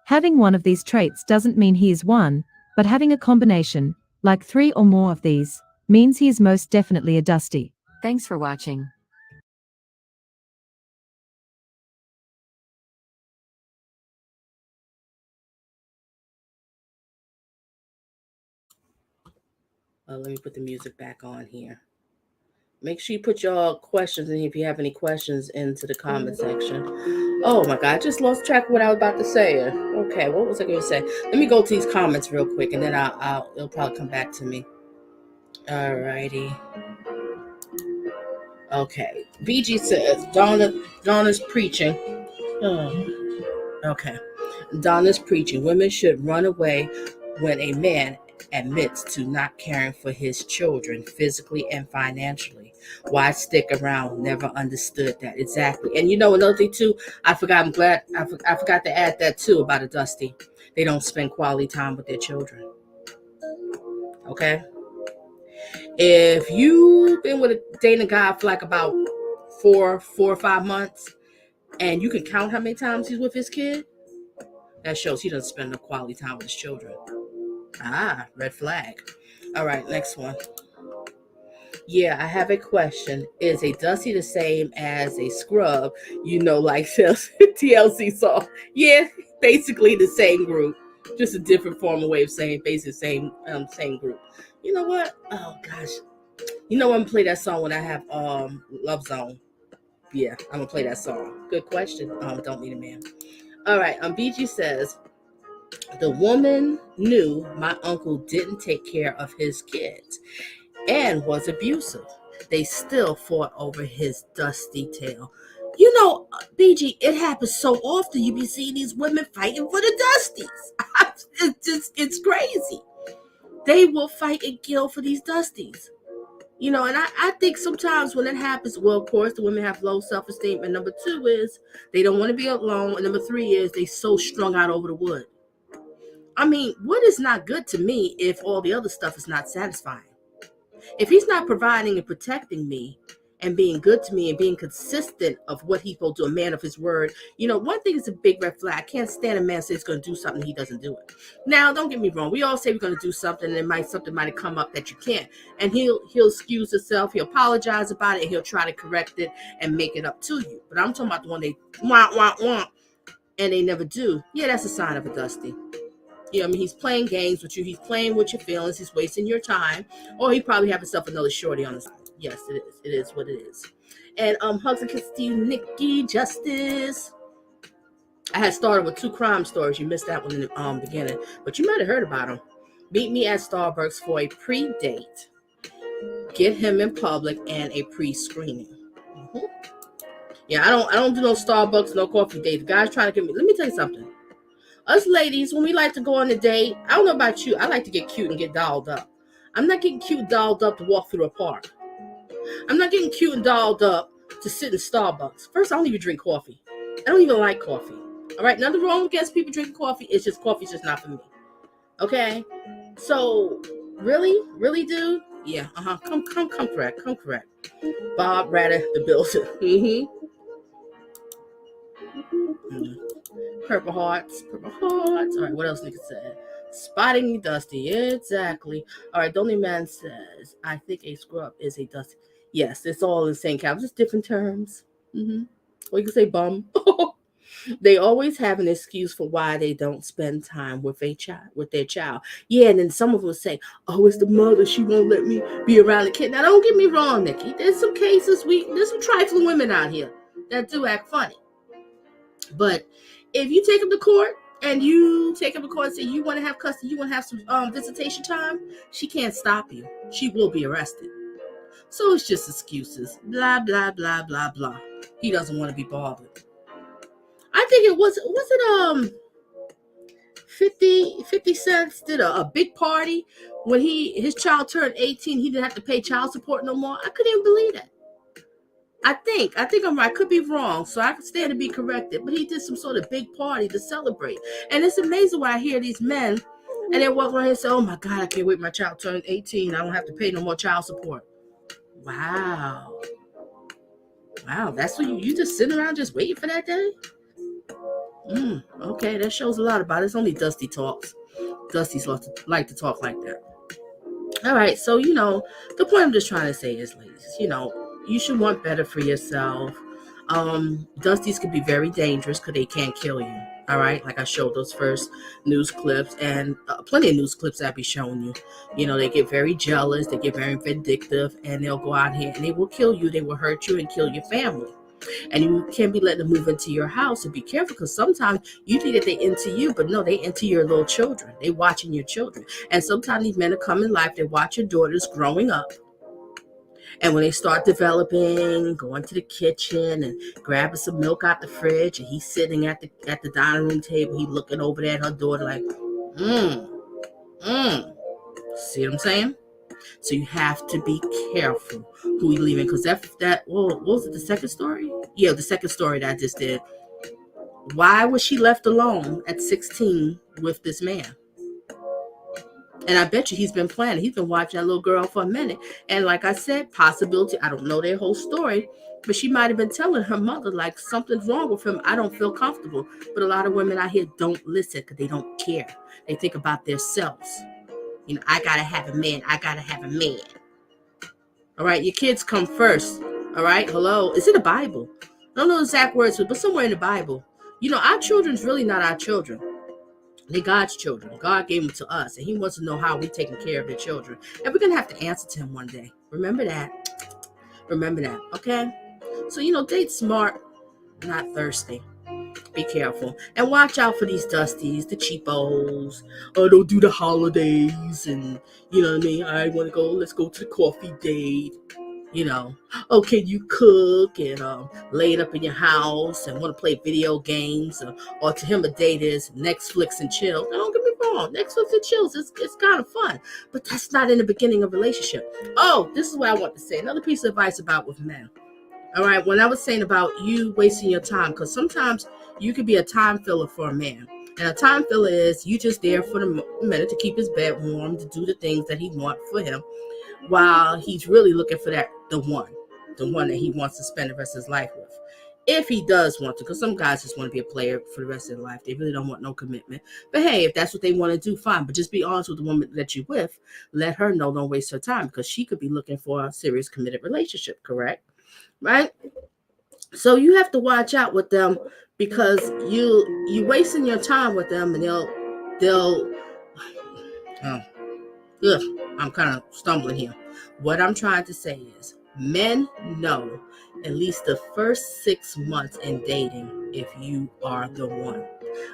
[SPEAKER 9] Having one of these traits doesn't mean he is one, but having a combination, like 3 or more of these, means he is most definitely a Dusty.
[SPEAKER 8] Thanks for watching.
[SPEAKER 1] Let me put the music back on here. Make sure you put your questions, and if you have any questions, into the comment section. Oh my God, I just lost track of what I was about to say. Okay, what was I going to say? Let me go to these comments real quick, and then it'll probably come back to me. Alrighty. Okay. VG says Donna's preaching. Oh, okay. Donna's preaching. Women should run away when a man admits to not caring for his children physically and financially. Why stick around? Never understood that. Exactly. And another thing too, I forgot to add that too about a Dusty. They don't spend quality time with their children. Okay? If you've been dating a guy for like about 4 or 5 months and you can count how many times he's with his kid, that shows he doesn't spend no quality time with his children. Red flag. All right, next one. Yeah, I have a question. Is a Dusty the same as a scrub? Like TLC saw. Yeah, basically the same group. Just a different form of way of saying basically same group. You know what? Oh gosh. I'm gonna play that song when I have Love Zone. Yeah, I'm gonna play that song. Good question. Don't need a man. All right. BG says the woman knew my uncle didn't take care of his kids and was abusive. They still fought over his dusty tail. You know, BG, it happens so often. You be seeing these women fighting for the dusties. It's crazy. They will fight and kill for these dusties. You know, and I think sometimes when it happens, well, of course, the women have low self-esteem. And number two is they don't want to be alone. And number three is they so strung out over the wood. I mean, wood is not good to me if all the other stuff is not satisfying. If he's not providing and protecting me and being good to me and being consistent of what he's supposed to do, a man of his word, you know, one thing is a big red flag. I can't stand a man say he's going to do something, he doesn't do it. Now, don't get me wrong. We all say we're going to do something and something might have come up that you can't. And he'll excuse himself. He'll apologize about it. And he'll try to correct it and make it up to you. But I'm talking about the one they want, and they never do. Yeah, that's a sign of a dusty. You know, I mean, he's playing games with you. He's playing with your feelings. He's wasting your time. Or he probably have himself another shorty on the side. Yes, it is. It is what it is. And hugs and kisses to you, Nikki Justice. I had started with 2 crime stories. You missed that one in the beginning. But you might have heard about them. Meet me at Starbucks for a pre-date. Get him in public and a pre-screening. Mm-hmm. Yeah, I don't do no Starbucks, no coffee date. The guy's trying to get me. Let me tell you something. Us ladies, when we like to go on a date, I don't know about you, I like to get cute and get dolled up. I'm not getting cute and dolled up to walk through a park. I'm not getting cute and dolled up to sit in Starbucks. First, I don't even drink coffee. I don't even like coffee. All right, nothing wrong against people drinking coffee. It's just coffee's just not for me. Okay? So, really, dude? Yeah, Come correct. Bob Radder, the builder. Purple hearts. All right, what else nigga said? Spotting me dusty. Exactly. All right, Donny Man says, I think a scrub is a dusty. Yes, it's all in the same cap, just different terms. Or you can say bum. They always have an excuse for why they don't spend time with their child. Yeah, and then some of them say, oh, it's the mother. She won't let me be around the kid. Now, don't get me wrong, Nikki. There's some cases, there's some trifling women out here that do act funny. But if you take them to court and say you want to have custody, you want to have some visitation time, she can't stop you. She will be arrested. So it's just excuses. Blah, blah, blah, blah, blah. He doesn't want to be bothered. I think it was 50 Cent did a big party when his child turned 18. He didn't have to pay child support no more. I couldn't even believe that. I think I'm right. I could be wrong, so I could stand to be corrected. But he did some sort of big party to celebrate. And it's amazing when I hear these men and they walk around here and say, oh my God, I can't wait my child turned 18. I don't have to pay no more child support. Wow, that's what you just sitting around just waiting for that day? Okay, that shows a lot about it. It's only Dusty talks. Dusty's like to talk like that. All right, so, the point I'm just trying to say is, ladies, you should want better for yourself. Dusties could be very dangerous because they can't kill you. All right, like I showed those first news clips and plenty of news clips I'll be showing you. They get very jealous, they get very vindictive, and they'll go out here and they will kill you. They will hurt you and kill your family. And you can't be letting them move into your house. And be careful, because sometimes you think that they into you, but no, they into your little children. They watching your children. And sometimes these men are come in life, they watch your daughters growing up. And when they start developing, going to the kitchen and grabbing some milk out the fridge, and he's sitting at the dining room table, he looking over there at her daughter like, See what I'm saying? So you have to be careful who you leaving, because what was it, the second story? Yeah, the second story that I just did. Why was she left alone at 16 with this man? And I bet you he's been planning. He's been watching that little girl for a minute. And like I said, possibility, I don't know their whole story, but she might have been telling her mother, like, something's wrong with him. I don't feel comfortable. But a lot of women out here don't listen because they don't care. They think about themselves. I got to have a man. All right, your kids come first. All right, hello. It's in the Bible. I don't know the exact words, but somewhere in the Bible. Our children's really not our children. They're God's children. God gave them to us, and he wants to know how we're taking care of their children. And we're going to have to answer to him one day. Remember that, okay? So, date smart, not thirsty. Be careful. And watch out for these dusties, the cheapos. Oh, don't do the holidays. And, you know what I mean? I want to go, let's go to the coffee date. Oh, can you cook and lay it up in your house and want to play video games? Or to him, a date is Netflix and chill. Now, don't get me wrong. Netflix and chills, it's kind of fun. But that's not in the beginning of a relationship. Oh, this is what I want to say. Another piece of advice about with men. All right, when I was saying about you wasting your time, because sometimes you could be a time filler for a man. And a time filler is you just there for the minute to keep his bed warm, to do the things that he wants for him, while he's really looking for the one that he wants to spend the rest of his life with. If he does want to, because some guys just want to be a player for the rest of their life. They really don't want no commitment. But hey, if that's what they want to do, fine. But just be honest with the woman that you're with. Let her know, don't waste her time, because she could be looking for a serious committed relationship, correct? Right? So you have to watch out with them, because you wasting your time with them, and they'll I'm kind of stumbling here. What I'm trying to say is men know at least the first 6 months in dating if you are the one.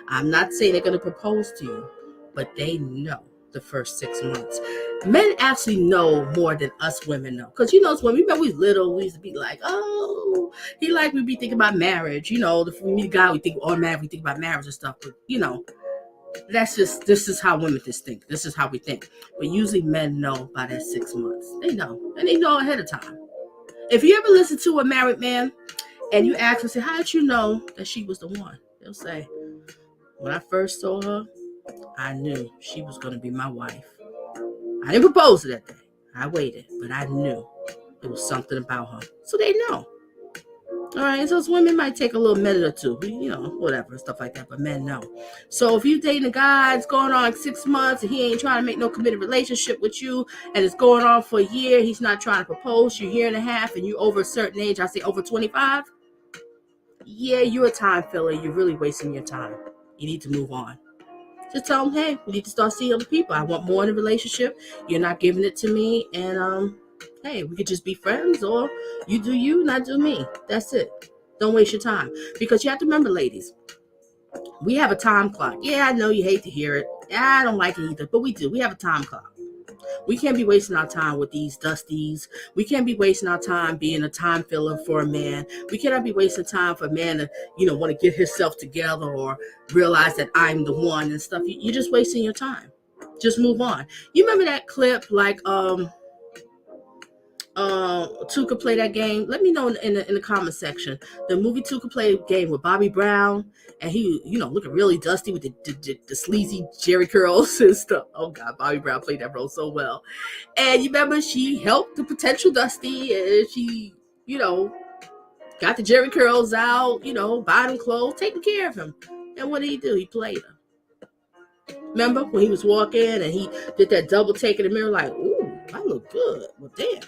[SPEAKER 1] I'm not saying they're going to propose to you, but they know the first 6 months. Men actually know more than us women know. Because, when we was little, we used to be like, oh, we'd be thinking about marriage. If we meet a guy, we think automatically think about marriage and stuff. But, this is how women just think. This is how we think. But usually men know by that 6 months. They know. And they know ahead of time. If you ever listen to a married man and you ask him, say, how did you know that she was the one? He'll say, when I first saw her, I knew she was going to be my wife. I didn't propose to that day. I waited, but I knew it was something about her. So they know. All right, so women might take a little minute or two, whatever, stuff like that, but men know. So if you dating a guy, it's going on 6 months, and he ain't trying to make no committed relationship with you, and it's going on for a year, he's not trying to propose, you're a year and a half, and you're over a certain age, I say over 25, yeah, you're a time filler, you're really wasting your time. You need to move on. Just tell him, hey, we need to start seeing other people. I want more in a relationship. You're not giving it to me, and hey, we could just be friends, or you do you, not do me. That's it. Don't waste your time. Because you have to remember, ladies, we have a time clock. Yeah, I know you hate to hear it. Yeah, I don't like it either, but we do. We have a time clock. We can't be wasting our time with these dusties. We can't be wasting our time being a time filler for a man. We cannot be wasting time for a man to, want to get himself together or realize that I'm the one and stuff. You're just wasting your time. Just move on. You remember that clip, like, Two could play that game? Let me know in the comment section. The movie Two could play a game with Bobby Brown, and he, looking really dusty with the sleazy Jerry curls and stuff. Oh God, Bobby Brown played that role so well. And you remember she helped the potential Dusty, and she, got the Jerry curls out, buying him clothes, taking care of him. And what did he do? He played her. Remember when he was walking and he did that double take in the mirror, like, ooh, I look good. Well, damn,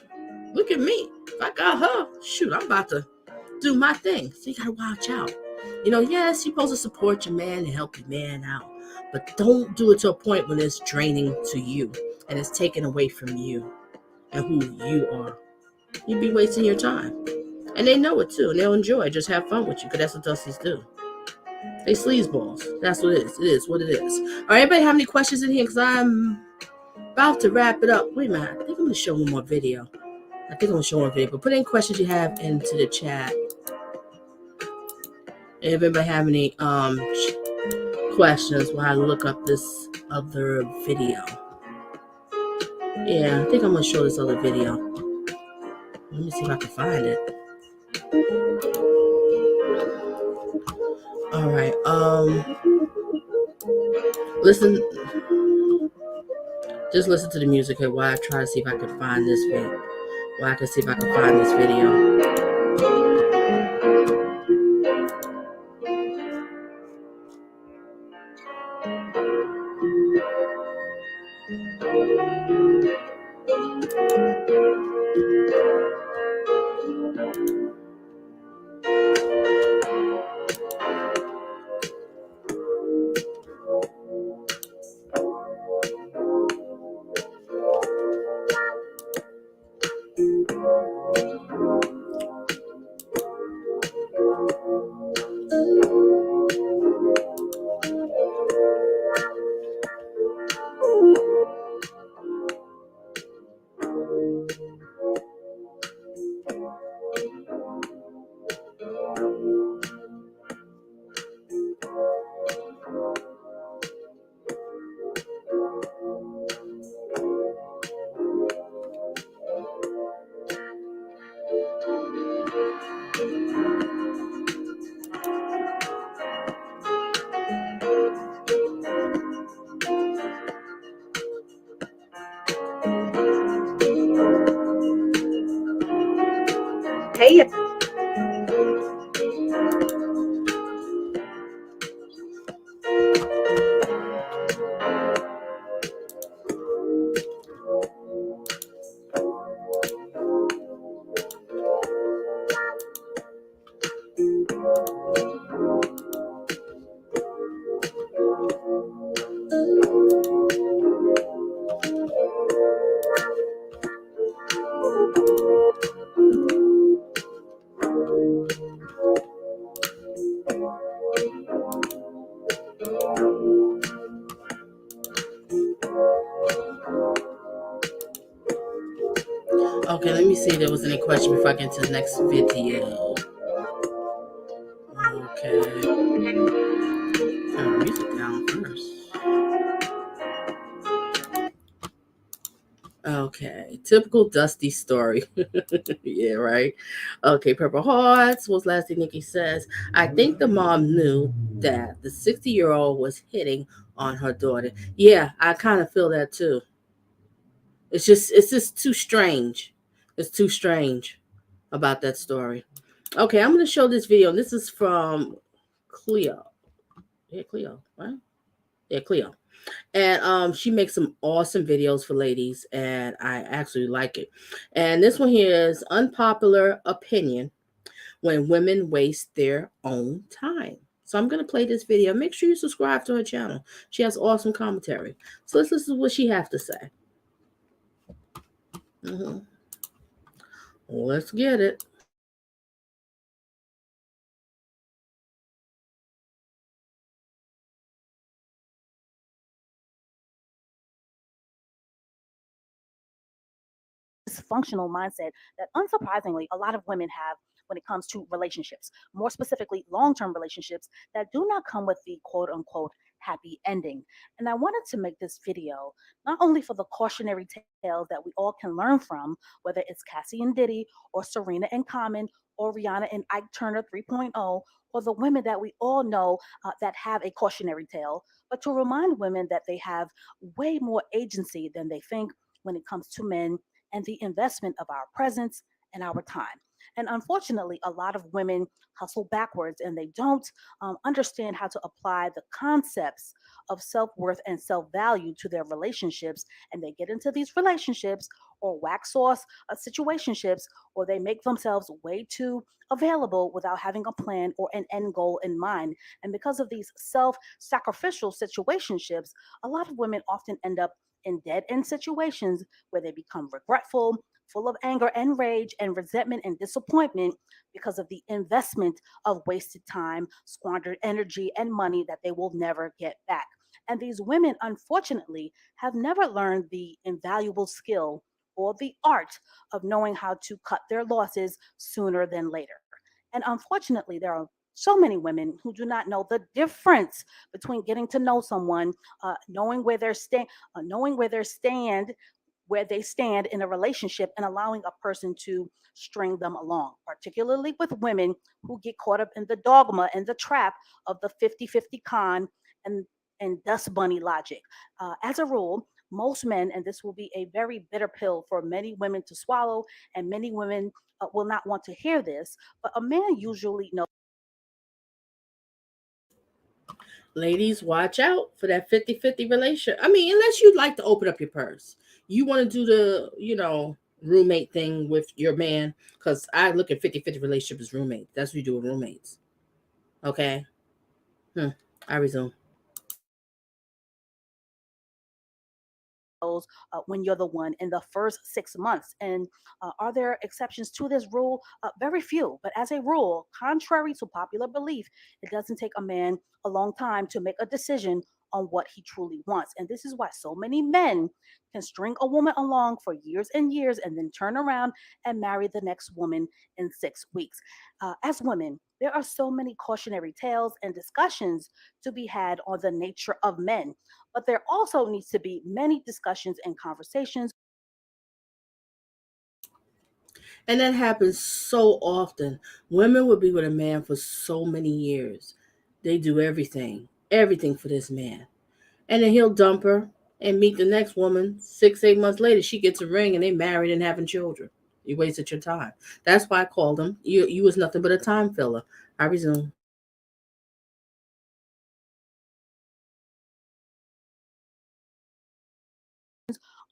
[SPEAKER 1] look at me. If I got her, shoot, I'm about to do my thing. So you gotta watch out. Yes, you're supposed to support your man and help your man out, but don't do it to a point when it's draining to you and it's taken away from you and who you are. You'd be wasting your time. And they know it too, and they'll enjoy it. Just have fun with you, because that's what Dusties do. They sleazeballs. That's what it is. It is what it is. All right, anybody have any questions in here? Because I'm about to wrap it up. Wait a minute. I think I'm going to show one more video. But put any questions you have into the chat. And if anybody have any questions while I look up this other video. Yeah, I think I'm going to show this other video. Let me see if I can find it. All right. Just listen to the music here while I try to see if I can find this video.
[SPEAKER 10] pay it.
[SPEAKER 1] Okay, let me see if there was any question before I get to the next video. Okay. Turn the music down first. Okay, typical Dusty story. Yeah, right. Okay, Purple Hearts was last thing Nikki says. I think the mom knew that the 60-year-old was hitting on her daughter. Yeah, I kind of feel that too. It's just too strange. It's too strange about that story. Okay, I'm gonna show this video. This is from Cleo. Yeah, Cleo, right? Yeah, Cleo. And she makes some awesome videos for ladies, and I actually like it. And this one here is unpopular opinion when women waste their own time. So I'm gonna play this video. Make sure you subscribe to her channel. She has awesome commentary. So let's listen to what she has to say. Let's get it.
[SPEAKER 11] Dysfunctional mindset that unsurprisingly a lot of women have when it comes to relationships, more specifically long-term relationships that do not come with the quote unquote happy ending. And I wanted to make this video not only for the cautionary tales that we all can learn from, whether it's Cassie and Diddy or Serena and Common or Rihanna and Ike Turner 3.0, or the women that we all know that have a cautionary tale, but to remind women that they have way more agency than they think when it comes to men and the investment of our presence and our time. And unfortunately, a lot of women hustle backwards and they don't understand how to apply the concepts of self worth and self value to their relationships. And they get into these relationships or wax sauce situationships, or they make themselves way too available without having a plan or an end goal in mind. And because of these self sacrificial situationships, a lot of women often end up in dead end situations where they become regretful, full of anger and rage and resentment and disappointment because of the investment of wasted time, squandered energy, and money that they will never get back. And these women, unfortunately, have never learned the invaluable skill or the art of knowing how to cut their losses sooner than later. And unfortunately, there are so many women who do not know the difference between getting to know someone, knowing where they're knowing where they stand in a relationship and allowing a person to string them along, particularly with women who get caught up in the dogma and the trap of the 50-50 con and, and dust bunny logic. As a rule, most men, and this will be a very bitter pill for many women to swallow, and many women will not want to hear this, but a man usually knows.
[SPEAKER 1] Ladies, watch out for that 50-50 relationship. I mean, unless you'd like to open up your purse. You want to do the, roommate thing with your man. Because I look at 50-50 relationship as roommates. That's what you do with roommates. Okay? I resume.
[SPEAKER 11] When you're the one in the first 6 months. And are there exceptions to this rule? Very few. But as a rule, contrary to popular belief, it doesn't take a man a long time to make a decision on what he truly wants. And this is why so many men can string a woman along for years and years and then turn around and marry the next woman in 6 weeks. As women, there are so many cautionary tales and discussions to be had on the nature of men, but there also needs to be many discussions and conversations.
[SPEAKER 1] And that happens so often. Women will be with a man for so many years. They do everything for this man. And then he'll dump her and meet the next woman 6, 8 months later. She gets a ring and they married and having children. You wasted your time. That's why I called him. You was nothing but a time filler. I resume.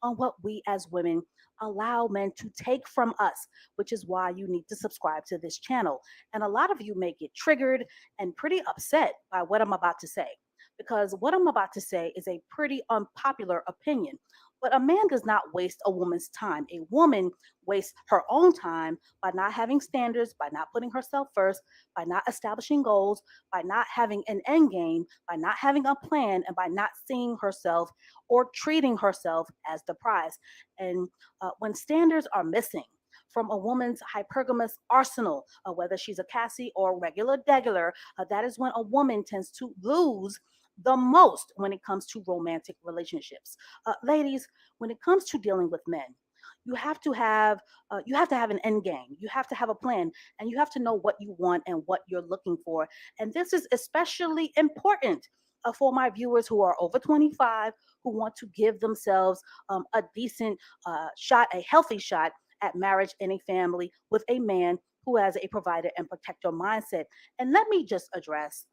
[SPEAKER 11] On what we as women allow men to take from us, which is why you need to subscribe to this channel. And a lot of you may get triggered and pretty upset by what I'm about to say, because what I'm about to say is a pretty unpopular opinion. But a man does not waste a woman's time. A woman wastes her own time by not having standards, by not putting herself first, by not establishing goals, by not having an end game, by not having a plan, and by not seeing herself or treating herself as the prize. And when standards are missing from a woman's hypergamous arsenal, whether she's a Cassie or regular degular, that is when a woman tends to lose the most when it comes to romantic relationships. Ladies, when it comes to dealing with men, you have to have an end game. You have to have a plan, and you have to know what you want and what you're looking for. And this is especially important for my viewers who are over 25, who want to give themselves a decent shot, a healthy shot at marriage and a family with a man who has a provider and protector mindset. And let me just address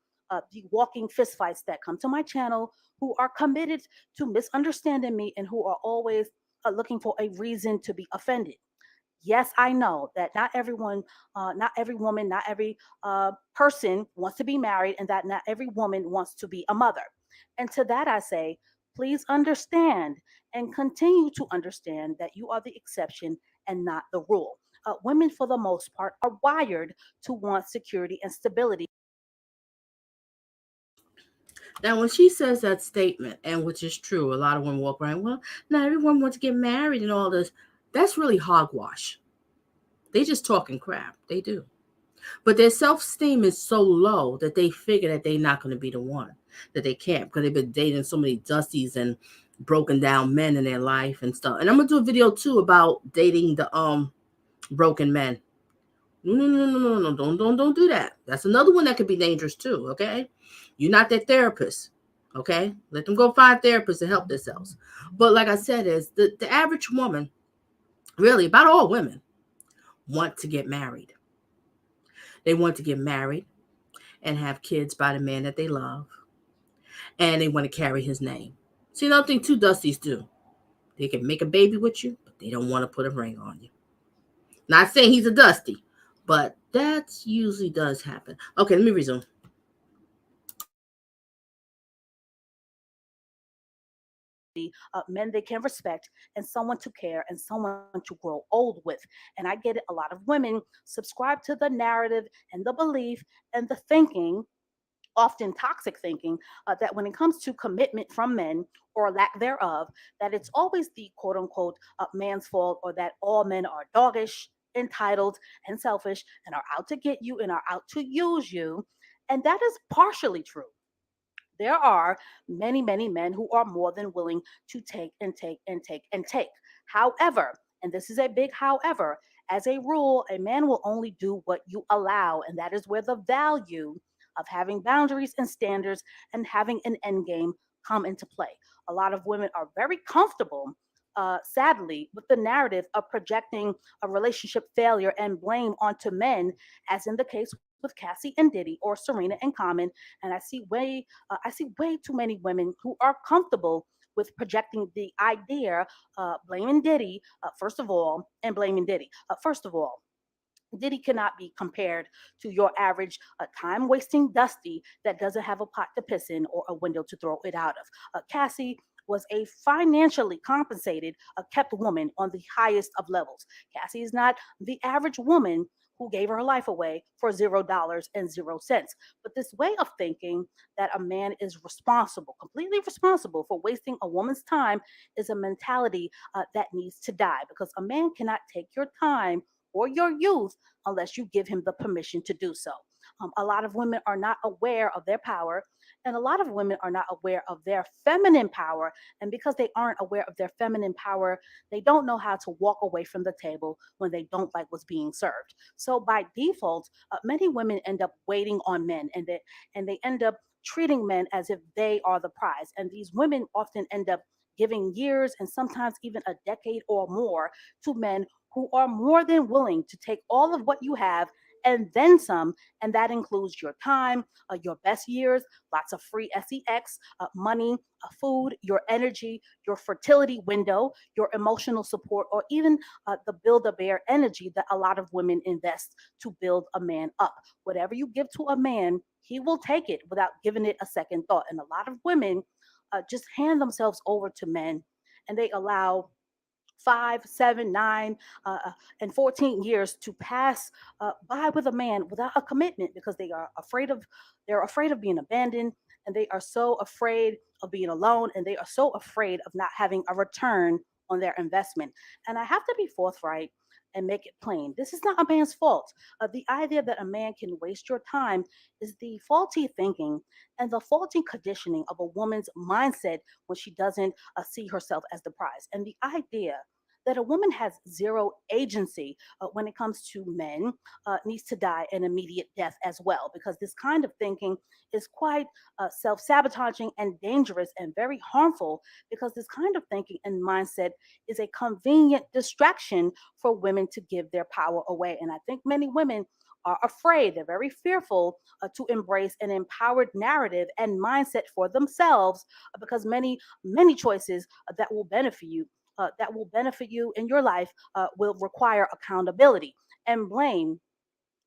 [SPEAKER 11] the walking fistfights that come to my channel, who are committed to misunderstanding me and who are always looking for a reason to be offended. Yes, I know that not everyone, not every woman, not every person wants to be married, and that not every woman wants to be a mother. And to that, I say, please understand and continue to understand that you are the exception and not the rule. Women, for the most part, are wired to want security and stability.
[SPEAKER 1] Now, when she says that statement, and which is true, a lot of women walk around, well, not everyone wants to get married and all this. That's really hogwash. They just talking crap. They do. But their self-esteem is so low that they figure that they're not going to be the one, that they can't, because they've been dating so many dusties and broken down men in their life and stuff. And I'm going to do a video too about dating the broken men. No, don't do that. That's another one that could be dangerous too, okay? You're not their therapist, okay? Let them go find therapists to help themselves. But like I said, is the average woman, really, about all women, want to get married. They want to get married and have kids by the man that they love, and they want to carry his name. See, another thing two dusties do. They can make a baby with you, but they don't want to put a ring on you. Not saying he's a dusty, but that usually does happen. Okay, let me resume.
[SPEAKER 11] Men they can respect, and someone to care, and someone to grow old with. And I get it, a lot of women subscribe to the narrative and the belief and the thinking, often toxic thinking, that when it comes to commitment from men or lack thereof, that it's always the quote unquote man's fault, or that all men are doggish, entitled, and selfish, and are out to get you and are out to use you. And that is partially true. There are many, many men who are more than willing to take and take and take and take. However, and this is a big however, as a rule, a man will only do what you allow. And that is where the value of having boundaries and standards and having an end game come into play. A lot of women are very comfortable, sadly, with the narrative of projecting a relationship failure and blame onto men, as in the case with Cassie and Diddy or Serena and Common. And I see way too many women who are comfortable with projecting the idea, blaming Diddy, first of all, and blaming Diddy. First of all, Diddy cannot be compared to your average time wasting Dusty that doesn't have a pot to piss in or a window to throw it out of. Cassie was a financially compensated, kept woman on the highest of levels. Cassie is not the average woman who gave her life away for $0 and 0 cents. But this way of thinking that a man is responsible, completely responsible for wasting a woman's time, is a mentality that needs to die, because a man cannot take your time or your youth unless you give him the permission to do so. A lot of women are not aware of their power, and a lot of women are not aware of their feminine power. And because they aren't aware of their feminine power, they don't know how to walk away from the table when they don't like what's being served. So by default, many women end up waiting on men, and they end up treating men as if they are the prize. And these women often end up giving years and sometimes even a decade or more to men who are more than willing to take all of what you have and then some, and that includes your time, your best years, lots of free sex, money, food, your energy, your fertility window, your emotional support, or even the build a bear energy that a lot of women invest to build a man up. Whatever you give to a man, he will take it without giving it a second thought. And a lot of women just hand themselves over to men, and they allow 5, 7, 9, and 14 years to pass by with a man without a commitment because they're afraid of being abandoned, and they are so afraid of being alone, and they are so afraid of not having a return on their investment. And I have to be forthright and make it plain. This is not a man's fault. The idea that a man can waste your time is the faulty thinking and the faulty conditioning of a woman's mindset when she doesn't see herself as the prize. And the idea that a woman has zero agency when it comes to men needs to die an immediate death as well, because this kind of thinking is quite self sabotaging and dangerous and very harmful, because this kind of thinking and mindset is a convenient distraction for women to give their power away. And I think many women are afraid, they're very fearful to embrace an empowered narrative and mindset for themselves because many choices that will benefit you in your life will require accountability. And blame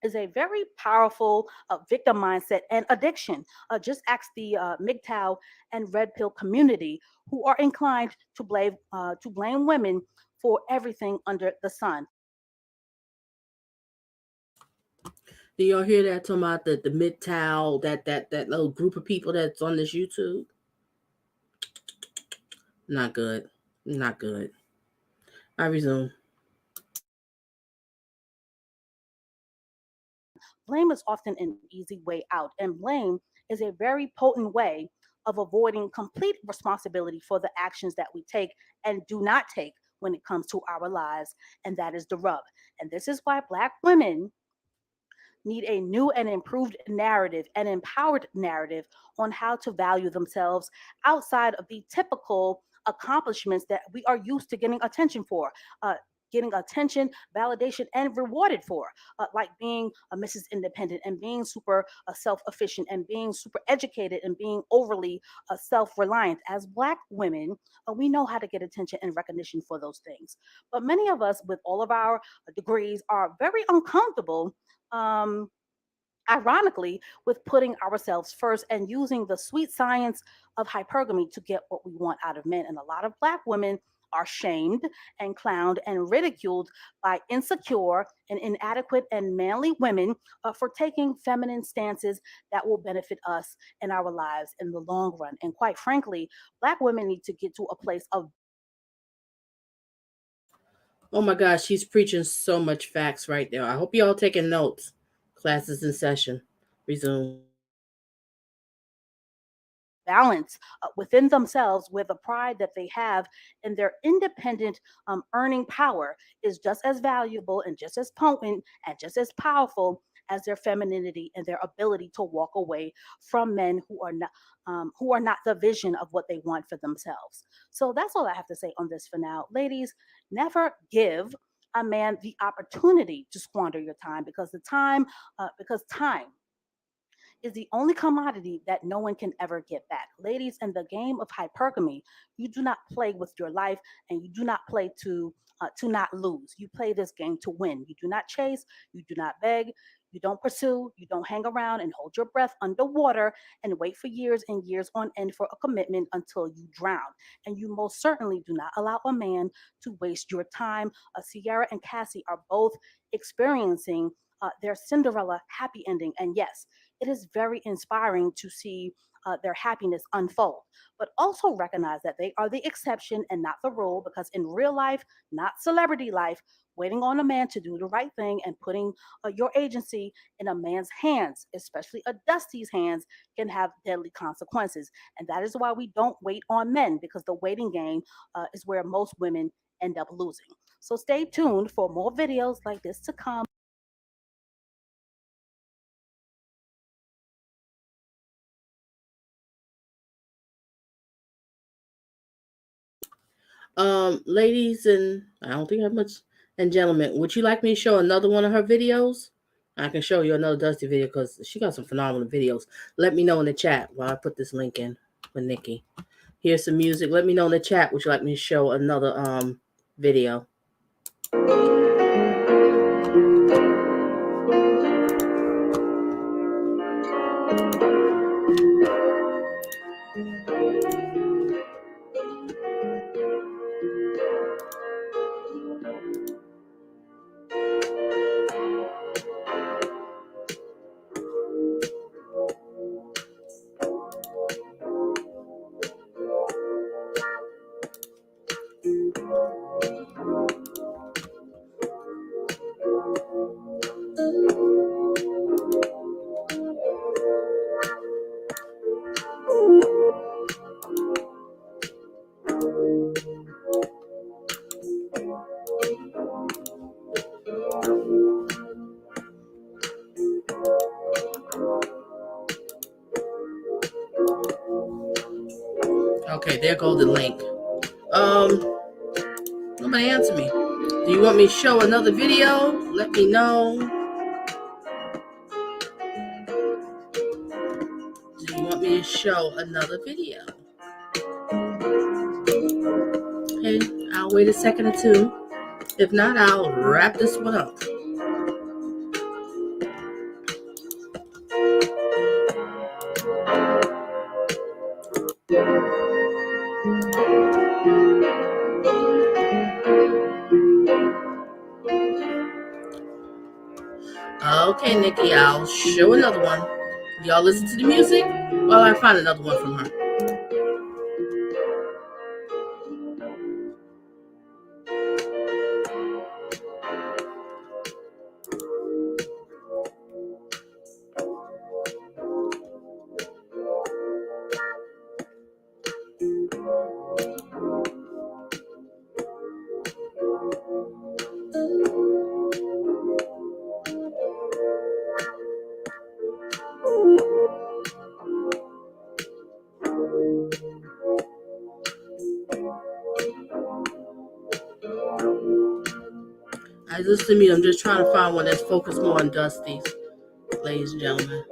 [SPEAKER 11] is a very powerful victim mindset and addiction. Just ask the MGTOW and Red Pill community, who are inclined to blame women for everything under the sun.
[SPEAKER 1] Do y'all hear that talking about the MGTOW, that little group of people that's on this YouTube? Not good. Not good. I resume.
[SPEAKER 11] Blame is often an easy way out, and blame is a very potent way of avoiding complete responsibility for the actions that we take and do not take when it comes to our lives. And that is the rub. And this is why Black women need a new and improved narrative, an empowered narrative on how to value themselves outside of the typical accomplishments that we are used to getting attention for. Getting attention, validation, and rewarded for, like being a Mrs. Independent and being super self efficient and being super educated and being overly self reliant. As Black women, we know how to get attention and recognition for those things. But many of us, with all of our degrees, are very uncomfortable, um, ironically, with putting ourselves first and using the sweet science of hypergamy to get what we want out of men. And a lot of Black women are shamed and clowned and ridiculed by insecure and inadequate and manly women for taking feminine stances that will benefit us in our lives in the long run. And quite frankly, Black women need to get to a place of
[SPEAKER 1] Oh my gosh, she's preaching so much facts right there. I hope y'all taking notes. Classes in session. Resume.
[SPEAKER 11] balance within themselves, where the pride that they have in their independent earning power is just as valuable and just as potent and just as powerful as their femininity and their ability to walk away from men who are not the vision of what they want for themselves. So that's all I have to say on this for now. Ladies, never give a man the opportunity to squander your time, because time is the only commodity that no one can ever get back. Ladies, in the game of hypergamy, you do not play with your life, and you do not play to not lose. You play this game to win. You do not chase, you do not beg, you don't pursue, you don't hang around and hold your breath underwater and wait for years and years on end for a commitment until you drown. And you most certainly do not allow a man to waste your time. Sierra and Cassie are both experiencing their Cinderella happy ending. And yes, it is very inspiring to see their happiness unfold, but also recognize that they are the exception and not the rule, because in real life, not celebrity life, waiting on a man to do the right thing and putting your agency in a man's hands, especially a Dusty's hands, can have deadly consequences. And that is why we don't wait on men, because the waiting game is where most women end up losing. So stay tuned for more videos like this to come.
[SPEAKER 1] Ladies, and I don't think I have much And gentlemen, would you like me to show another one of her videos? I can show you another Dusty video because she got some phenomenal videos. Let me know in the chat while I put this link in for Nikki. Here's some music. Let me know in the chat. Would you like me to show another video? Okay, there goes the link. Nobody answer me. Do you want me to show another video? Let me know. Do you want me to show another video? Okay, I'll wait a second or two. If not, I'll wrap this one up. Okay, Nikki, I'll show another one. Y'all listen to the music while I find another one from her. I listen to me. I'm just trying to find one that's focused more on Dusty's, ladies and gentlemen.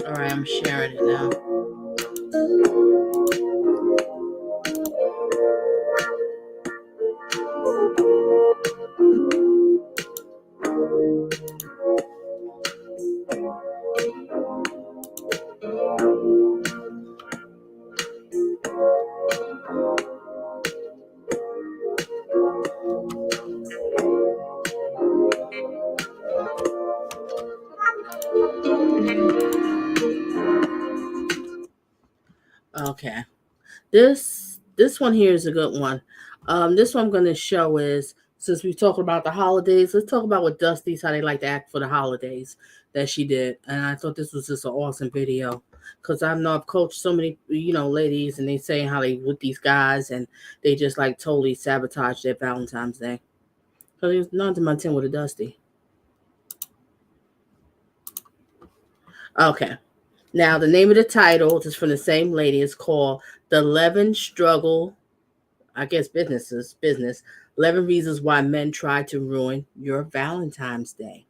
[SPEAKER 1] All right, I'm sharing it now. Okay. This one here is a good one. This one I'm going to show is, since we talked about the holidays, let's talk about what Dusty's, how they like to act for the holidays that she did. And I thought this was just an awesome video because I know I've coached so many, ladies, and they say how they with these guys and they just like totally sabotage their Valentine's Day. So there's none to my 10 with a Dusty. Okay. Now, the name of the title, just from the same lady, is called The 11 Struggle, I guess business. 11 Reasons Why Men Try to Ruin Your Valentine's Day.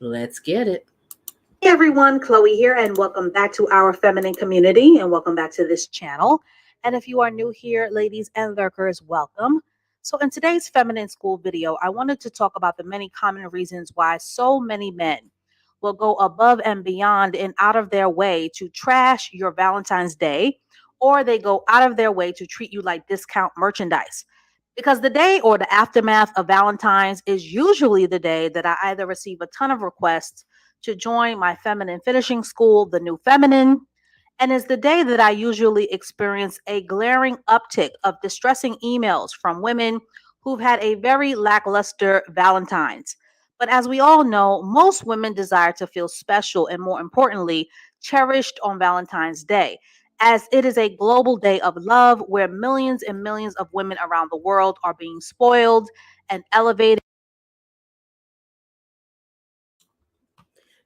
[SPEAKER 1] Let's get it.
[SPEAKER 11] Hey everyone, Chloe here, and welcome back to our feminine community, and welcome back to this channel. And if you are new here, ladies and lurkers, welcome. So in today's feminine school video, I wanted to talk about the many common reasons why so many men will go above and beyond and out of their way to trash your Valentine's Day, or they go out of their way to treat you like discount merchandise. Because the day or the aftermath of Valentine's is usually the day that I either receive a ton of requests to join my feminine finishing school, The New Feminine, and is the day that I usually experience a glaring uptick of distressing emails from women who've had a very lackluster Valentine's. But as we all know, most women desire to feel special and, more importantly, cherished on Valentine's Day, as it is a global day of love where millions and millions of women around the world are being spoiled and elevated.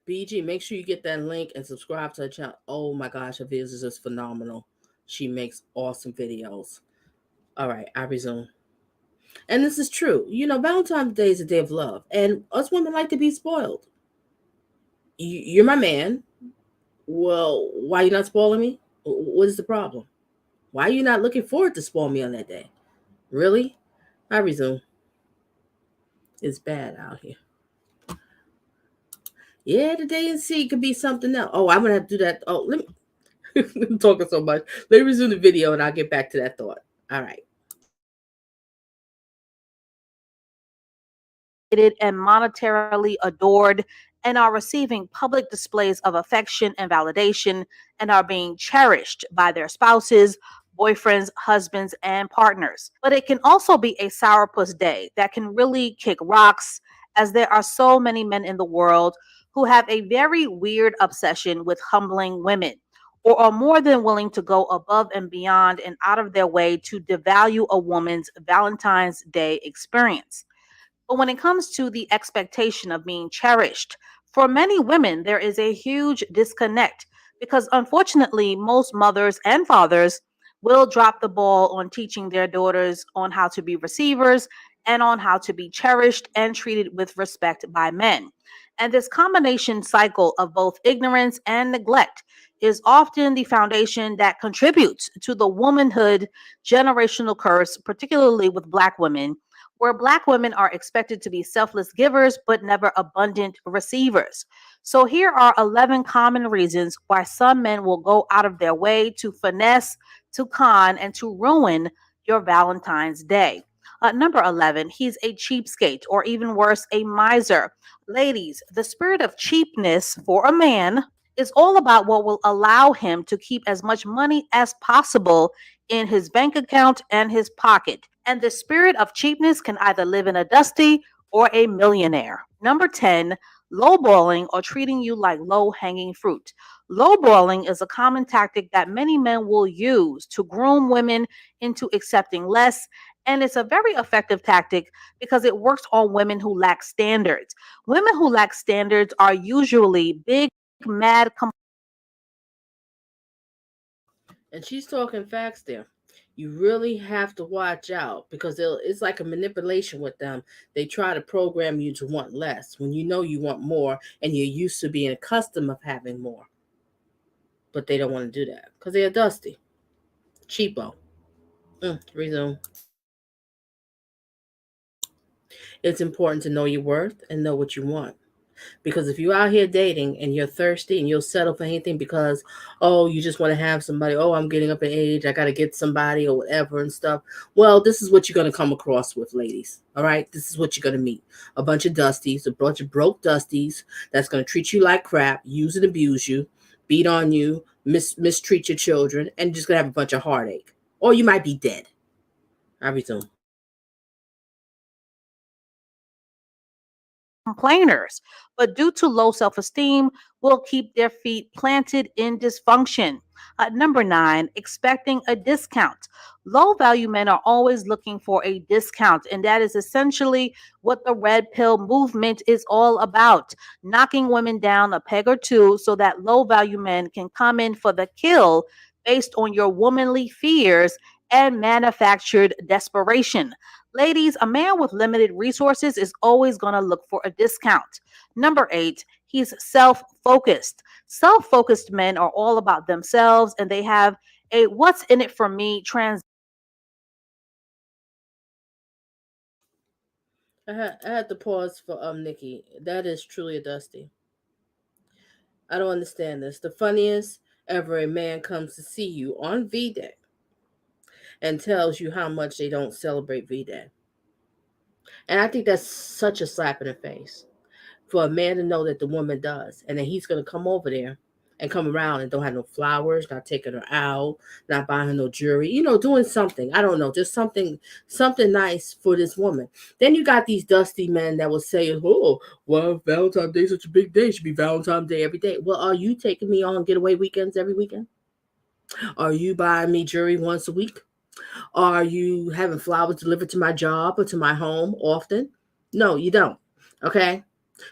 [SPEAKER 1] BG, make sure you get that link and subscribe to her channel. Oh my gosh, her videos is just phenomenal. She makes awesome videos. All right, I resume. And this is true. Valentine's Day is a day of love, and us women like to be spoiled. You're my man. Well, why you not spoiling me? What is the problem? Why are you not looking forward to spoil me on that day? Really? I resume. It's bad out here. Yeah, the day in C could be something else. Oh, I'm gonna have to do that. Oh, let me. I'm talking so much. Let me resume the video, and I'll get back to that thought. All right.
[SPEAKER 11] And monetarily adored and are receiving public displays of affection and validation and are being cherished by their spouses, boyfriends, husbands, and partners. But it can also be a sourpuss day that can really kick rocks, as there are so many men in the world who have a very weird obsession with humbling women, or are more than willing to go above and beyond and out of their way to devalue a woman's Valentine's Day experience. But when it comes to the expectation of being cherished, for many women, there is a huge disconnect because unfortunately, most mothers and fathers will drop the ball on teaching their daughters on how to be receivers and on how to be cherished and treated with respect by men. And this combination cycle of both ignorance and neglect is often the foundation that contributes to the womanhood generational curse, particularly with Black women, where Black women are expected to be selfless givers but never abundant receivers. So, here are 11 common reasons why some men will go out of their way to finesse, to con, and to ruin your Valentine's Day. Number 11, he's a cheapskate, or even worse, a miser. Ladies, the spirit of cheapness for a man is all about what will allow him to keep as much money as possible in his bank account and his pocket. And the spirit of cheapness can either live in a dusty or a millionaire. Number 10, lowballing or treating you like low hanging fruit. Lowballing is a common tactic that many men will use to groom women into accepting less. And it's a very effective tactic because it works on women who lack standards. Women who lack standards are usually big, mad,
[SPEAKER 1] And she's talking facts there. You really have to watch out because it's like a manipulation with them. They try to program you to want less when you know you want more and you're used to being accustomed of having more. But they don't want to do that because they're dusty. Cheapo. Resume. It's important to know your worth and know what you want. Because if you're out here dating and you're thirsty and you'll settle for anything because, oh, you just want to have somebody, oh, I'm getting up in age, I got to get somebody or whatever and stuff. Well, this is what you're going to come across with, ladies. All right. This is what you're going to meet a bunch of dusties, a bunch of broke dusties that's going to treat you like crap, use and abuse you, beat on you, mistreat your children, and just going to have a bunch of heartache. Or you might be dead. I resume.
[SPEAKER 11] complainers, but due to low self esteem, will keep their feet planted in dysfunction. Number 9, expecting a discount. Low value men are always looking for a discount, and that is essentially what the red pill movement is all about, knocking women down a peg or two so that low value men can come in for the kill based on your womanly fears and manufactured desperation. Ladies, a man with limited resources is always going to look for a discount. Number 8, he's self focused. Self focused men are all about themselves and they have a what's in it for me trans.
[SPEAKER 1] I had to pause for Nikki. That is truly a dusty. I don't understand this. The funniest ever a man comes to see you on V Day and tells you how much they don't celebrate V-Day. And I think that's such a slap in the face for a man to know that the woman does, and then he's gonna come over there and come around and don't have no flowers, not taking her out, not buying her no jewelry, doing something. I don't know, just something nice for this woman. Then you got these dusty men that will say, "Oh, well, Valentine's Day is such a big day. It should be Valentine's Day every day." Well, are you taking me on getaway weekends every weekend? Are you buying me jewelry once a week? Are you having flowers delivered to my job or to my home often? No, you don't. Okay.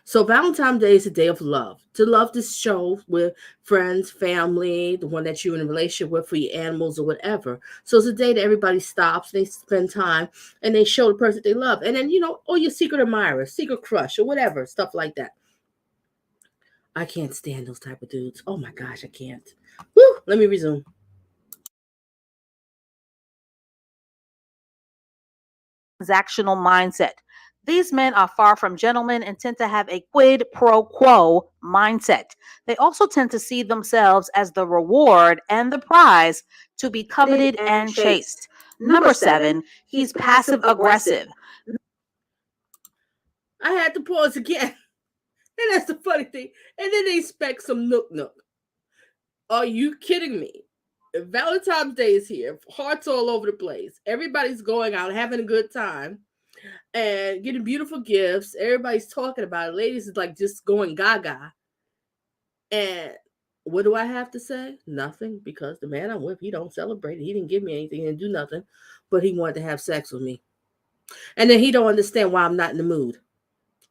[SPEAKER 1] So Valentine's Day is a day of love. To love this show with friends, family, the one that you're in a relationship with, for your animals or whatever. So it's a day that everybody stops, they spend time, and they show the person they love. And then, or your secret admirer, secret crush, or whatever, stuff like that. I can't stand those type of dudes. Oh my gosh, I can't. Woo! Let me resume.
[SPEAKER 11] Transactional mindset. These men are far from gentlemen and tend to have a quid pro quo mindset. They also tend to see themselves as the reward and the prize to be coveted and chased. Number seven, he's passive aggressive.
[SPEAKER 1] I had to pause again. And that's the funny thing. And then they expect some nook. Are you kidding me? Valentine's Day is here. Hearts all over the place. Everybody's going out, having a good time, and getting beautiful gifts. Everybody's talking about it. Ladies is like just going gaga. And what do I have to say? Nothing, because the man I'm with, he don't celebrate it. He didn't give me anything, he didn't do nothing, but he wanted to have sex with me. And then he don't understand why I'm not in the mood,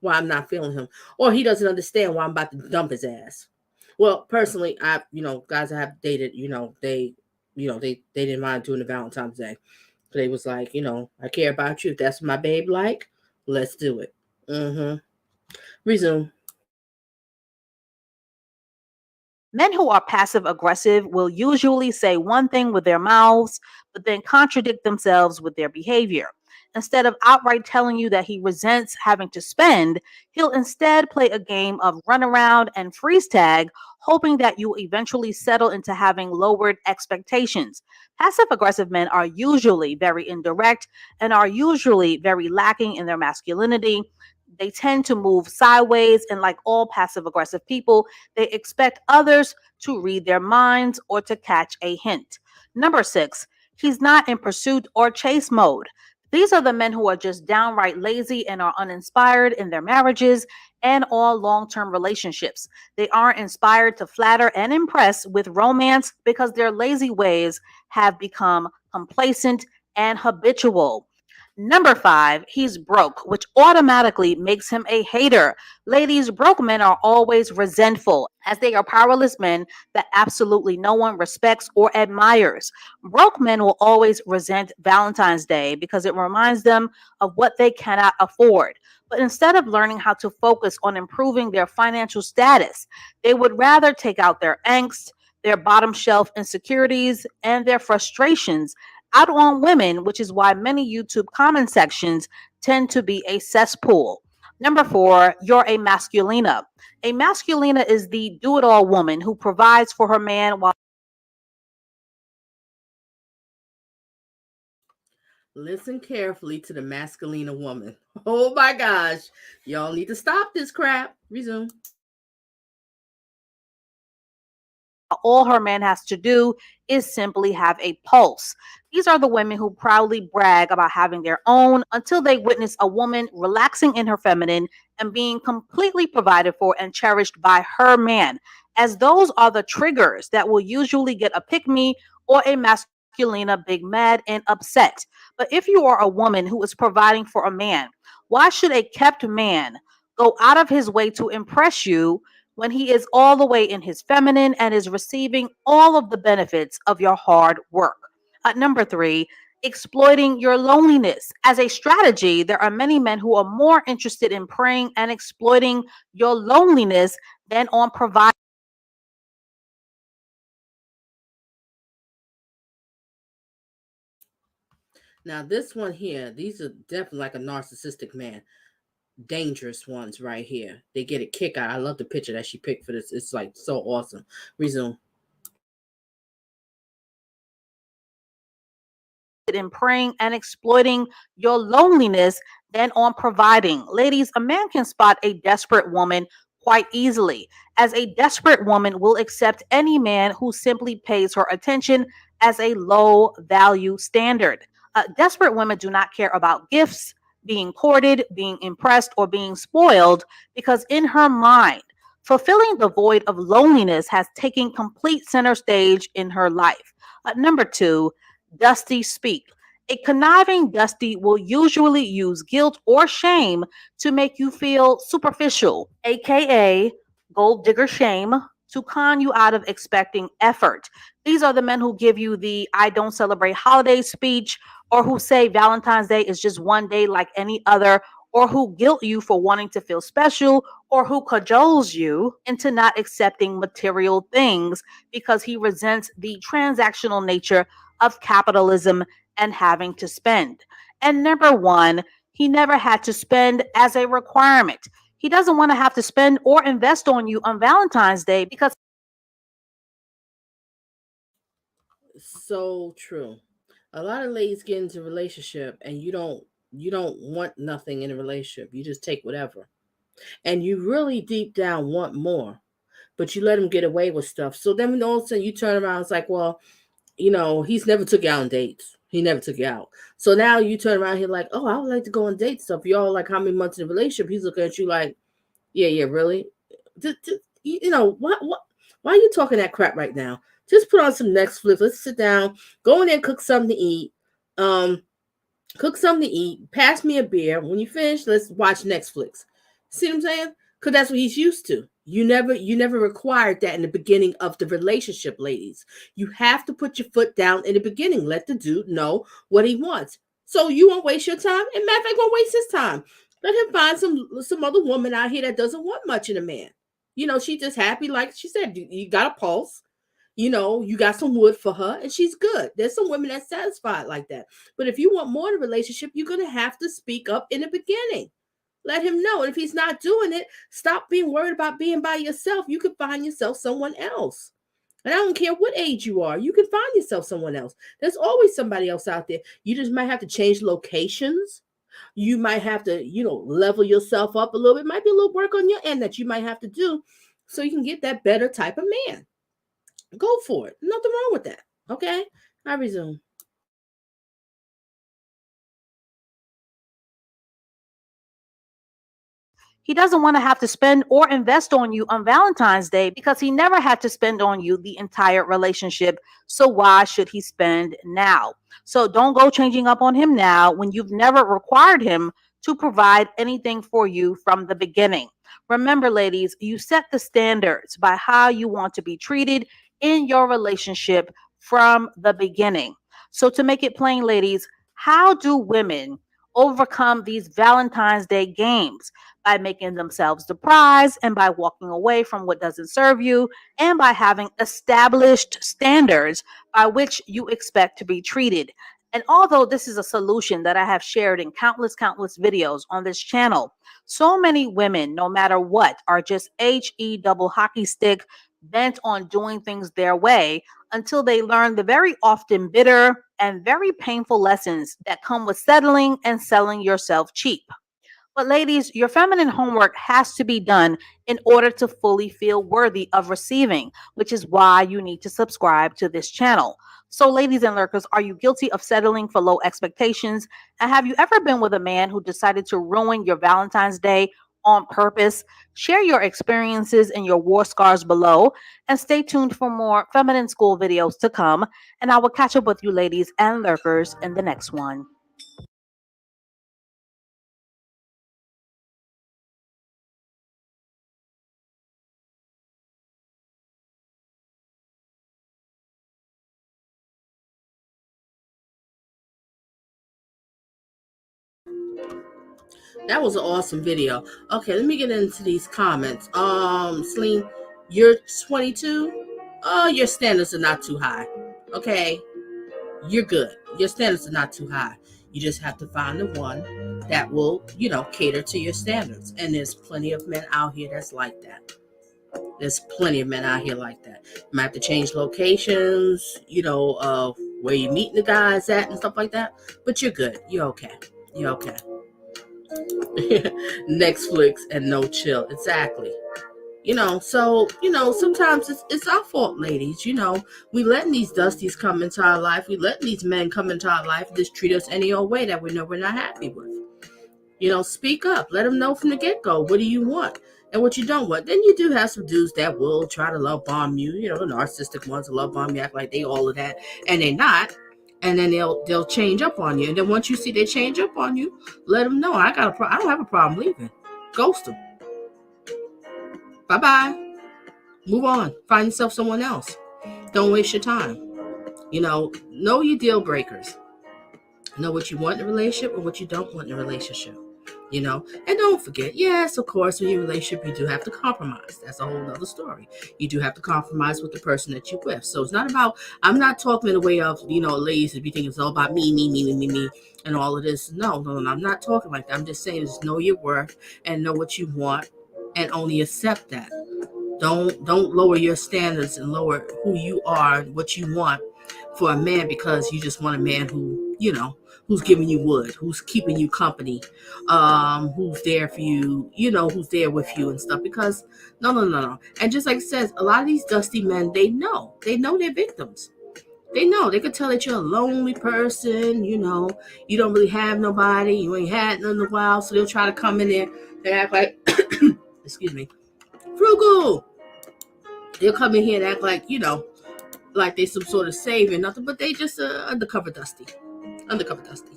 [SPEAKER 1] why I'm not feeling him, or he doesn't understand why I'm about to dump his ass. Well, personally, guys I have dated, they didn't mind doing the Valentine's Day. They was like, I care about you. If that's what my babe like, let's do it. Mm-hmm. Resume.
[SPEAKER 11] Men who are passive aggressive will usually say one thing with their mouths, but then contradict themselves with their behavior. Instead of outright telling you that he resents having to spend, he'll instead play a game of run around and freeze tag, hoping that you eventually settle into having lowered expectations. Passive aggressive men are usually very indirect and are usually very lacking in their masculinity. They tend to move sideways, and like all passive aggressive people, they expect others to read their minds or to catch a hint. Number six, he's not in pursuit or chase mode. These are the men who are just downright lazy and are uninspired in their marriages and all long term relationships. They aren't inspired to flatter and impress with romance because their lazy ways have become complacent and habitual. Number five, he's broke, which automatically makes him a hater. Ladies, broke men are always resentful, as they are powerless men that absolutely no one respects or admires. Broke men will always resent Valentine's Day because it reminds them of what they cannot afford. But instead of learning how to focus on improving their financial status, they would rather take out their angst, their bottom shelf insecurities, and their frustrations out on women, which is why many YouTube comment sections tend to be a cesspool. Number four, you're a masculina. A masculina is the do it all woman who provides for her man while
[SPEAKER 1] Listen carefully to the masculina woman. Oh my gosh. Y'all need to stop this crap. Resume.
[SPEAKER 11] all her man has to do is simply have a pulse. These are the women who proudly brag about having their own until they witness a woman relaxing in her feminine and being completely provided for and cherished by her man, as those are the triggers that will usually get a pick me or a masculina big mad and upset. But if you are a woman who is providing for a man, why should a kept man go out of his way to impress you when he is all the way in his feminine and is receiving all of the benefits of your hard work? Number three, exploiting your loneliness. As a strategy, there are many men who are more interested in preying and exploiting your loneliness than on providing.
[SPEAKER 1] Now, this one here, these are definitely like a narcissistic man. Dangerous ones right here. They get a kick out. I love the picture that she picked for this. It's like so awesome. Resume.
[SPEAKER 11] in preying and exploiting your loneliness than on providing. Ladies, a man can spot a desperate woman quite easily, as a desperate woman will accept any man who simply pays her attention as a low value standard. Desperate women do not care about gifts, being courted, being impressed, or being spoiled because in her mind, fulfilling the void of loneliness has taken complete center stage in her life. Number two, Dusty speak. A conniving Dusty will usually use guilt or shame to make you feel superficial, aka gold digger shame, to con you out of expecting effort. These are the men who give you the I don't celebrate holidays speech, or who say Valentine's Day is just one day like any other, or who guilt you for wanting to feel special, or who cajoles you into not accepting material things because he resents the transactional nature of capitalism and having to spend. And number one, he never had to spend as a requirement. He doesn't want to have to spend or invest on you on Valentine's Day because
[SPEAKER 1] So true. A lot of ladies get into a relationship and you don't want nothing in a relationship. You just take whatever. And you really deep down want more. But you let him get away with stuff. So then when all of a sudden you turn around, it's like, well, he's never took you out on dates. He never took you out. So now you turn around here like, oh, I would like to go on dates. Stuff. Y'all like how many months in a relationship? He's looking at you like, yeah, really? What? Why are you talking that crap right now? Just put on some Netflix. Let's sit down, go in there and cook something to eat. Um, Cook something to eat. Pass me a beer. When you finish, let's watch Netflix. See what I'm saying? Because that's what he's used to. You never required that in the beginning of the relationship, ladies. You have to put your foot down in the beginning. Let the dude know what he wants. So you won't waste your time. And matter of fact, won't waste his time. Let him find some other woman out here that doesn't want much in a man. She's just happy, like she said, you got a pulse. You got some wood for her and she's good. There's some women that's satisfied like that. But if you want more in a relationship, you're going to have to speak up in the beginning. Let him know. And if he's not doing it, stop being worried about being by yourself. You can find yourself someone else. And I don't care what age you are, you can find yourself someone else. There's always somebody else out there. You just might have to change locations. You might have to, level yourself up a little bit. Might be a little work on your end that you might have to do so you can get that better type of man. Go for it. Nothing wrong with that. Okay? I resume.
[SPEAKER 11] he doesn't want to have to spend or invest on you on Valentine's Day because he never had to spend on you the entire relationship. So why should he spend now? So don't go changing up on him now when you've never required him to provide anything for you from the beginning. Remember, ladies, you set the standards by how you want to be treated in your relationship from the beginning. So, to make it plain, ladies, how do women overcome these Valentine's Day games? By making themselves the prize and by walking away from what doesn't serve you and by having established standards by which you expect to be treated. And although this is a solution that I have shared in countless videos on this channel, so many women, no matter what, are just HE double hockey stick bent on doing things their way until they learn the very often bitter and very painful lessons that come with settling and selling yourself cheap. But ladies, your feminine homework has to be done in order to fully feel worthy of receiving, which is why you need to subscribe to this channel. So ladies and lurkers, are you guilty of settling for low expectations? And have you ever been with a man who decided to ruin your Valentine's Day on purpose? Share your experiences and your war scars below, and stay tuned for more feminine school videos to come. And I will catch up with you ladies and lurkers in the next one.
[SPEAKER 1] That was an awesome video. Okay, let me get into these comments. Celine, you're 22. Oh, your standards are not too high. Okay, you're good. Your standards are not too high. You just have to find the one that will, cater to your standards. And there's plenty of men out here that's like that. There's plenty of men out here like that. You might have to change locations, where you meeting the guys at and stuff like that. But you're good. You're okay. You're okay. Netflix and no chill. Exactly. So, sometimes it's our fault, ladies. We letting these dusties come into our life. We letting these men come into our life, just treat us any old way that we know we're not happy with. Speak up. Let them know from the get-go. What do you want and what you don't want? Then you do have some dudes that will try to love bomb you. The narcissistic ones will love bomb you, act like they all of that, and they're not. And then they'll change up on you. And then once you see they change up on you, let them know I don't have a problem leaving. Ghost them. Bye-bye. Move on. Find yourself someone else. Don't waste your time. Know your deal breakers. Know what you want in a relationship and what you don't want in a relationship. And don't forget, yes, of course, in your relationship, you do have to compromise. That's a whole other story. You do have to compromise with the person that you're with. So it's not about, I'm not talking in the way of, ladies that be thinking it's all about me, and all of this. No, I'm not talking like that. I'm just saying, just know your worth and know what you want and only accept that. Don't lower your standards and lower who you are and what you want for a man because you just want a man who, who's giving you wood, who's keeping you company, who's there for you, who's there with you and stuff. Because no. And just like it says, a lot of these dusty men, they know their victims. They know. They could tell that you're a lonely person, you don't really have nobody, you ain't had none in a while, so they'll try to come in there and act like, excuse me, frugal. They'll come in here and act like, like they some sort of savior, nothing, but they just undercover dusty. Undercover dusty.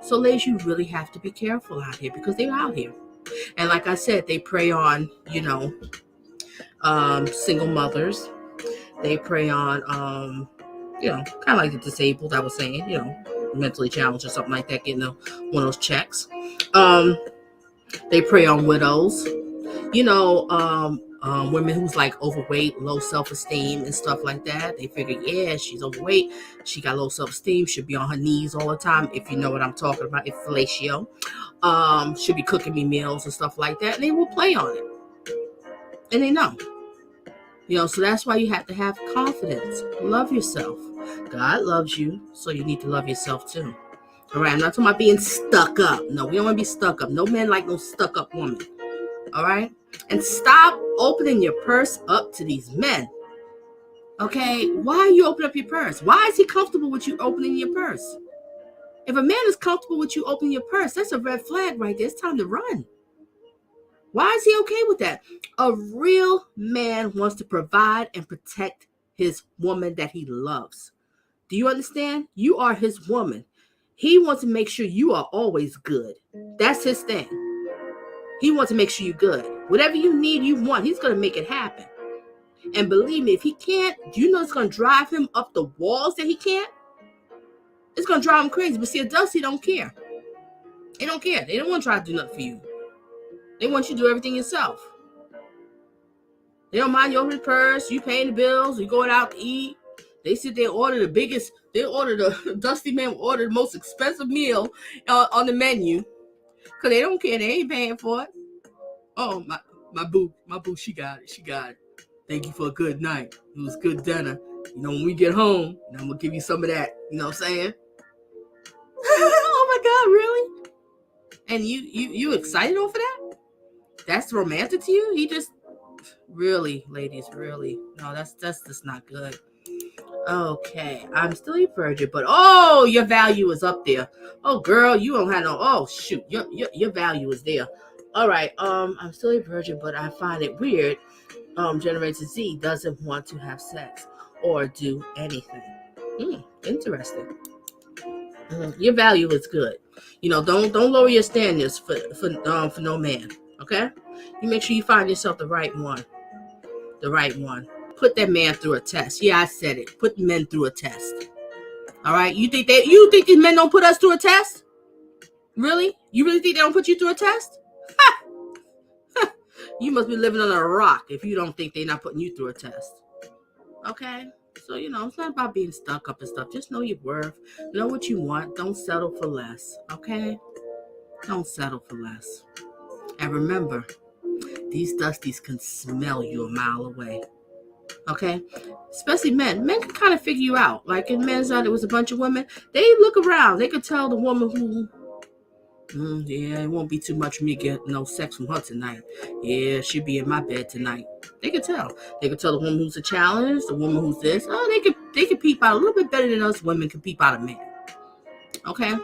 [SPEAKER 1] So, ladies, you really have to be careful out here because they're out here. And like I said, they prey on, single mothers. They prey on, kind of like the disabled, I was saying, mentally challenged or something like that, getting one of those checks. They prey on widows. Women who's like overweight, low self-esteem and stuff like that. They figure, yeah, she's overweight, she got low self-esteem, should be on her knees all the time, if you know what I'm talking about, fellatio. Should be cooking me meals and stuff like that, and they will play on it. And they know. So that's why you have to have confidence. Love yourself. God loves you, so you need to love yourself too. All right, I'm not talking about being stuck up. No, we don't want to be stuck up. No man like no stuck up woman. All right? And stop opening your purse up to these men. Okay? Why are you opening up your purse? Why is he comfortable with you opening your purse? If a man is comfortable with you opening your purse, that's a red flag right there. It's time to run. Why is he okay with that? A real man wants to provide and protect his woman that he loves. Do you understand? You are his woman. He wants to make sure you are always good. That's his thing. He wants to make sure you're good. Whatever you need, you want, he's going to make it happen. And believe me, if he can't, do you know it's going to drive him up the walls that he can't? It's going to drive him crazy. But see, adults, they don't care. They don't care. They don't want to try to do nothing for you. They want you to do everything yourself. They don't mind you opening the purse, you paying the bills, you going out to eat. They sit there and order the dusty man order the most expensive meal on the menu. Because they don't care. They ain't paying for it. Oh, my boo, she got it. Thank you for a good night. It was good dinner. When we get home, I'm going to give you some of that. You know what I'm saying? Oh, my God, really? And you excited over that? That's romantic to you? He just, really, ladies, really. No, that's just not good. Okay, I'm still a virgin, but your value is up there. Oh, girl, you don't have no. Oh, shoot, your value is there. All right, I'm still a virgin, but I find it weird. Generation Z doesn't want to have sex or do anything. Interesting. Your value is good. Don't lower your standards for no man. Okay, you make sure you find yourself the right one. The right one. Put that man through a test. Yeah, I said it. Put men through a test. All right. You think these men don't put us through a test? Really? You really think they don't put you through a test? Ha! You must be living on a rock if you don't think they're not putting you through a test. Okay. So, it's not about being stuck up and stuff. Just know your worth. Know what you want. Don't settle for less. Okay? Don't settle for less. And remember, these dusties can smell you a mile away. Okay, especially men. Men can kind of figure you out. Like in Men's Night, it was a bunch of women. They look around. They could tell the woman who, yeah, it won't be too much for me to get no sex from her tonight. Yeah, she'll be in my bed tonight. They could tell. They could tell the woman who's a challenge, the woman who's this. Oh, they could peep out a little bit better than us women can peep out a man. Okay.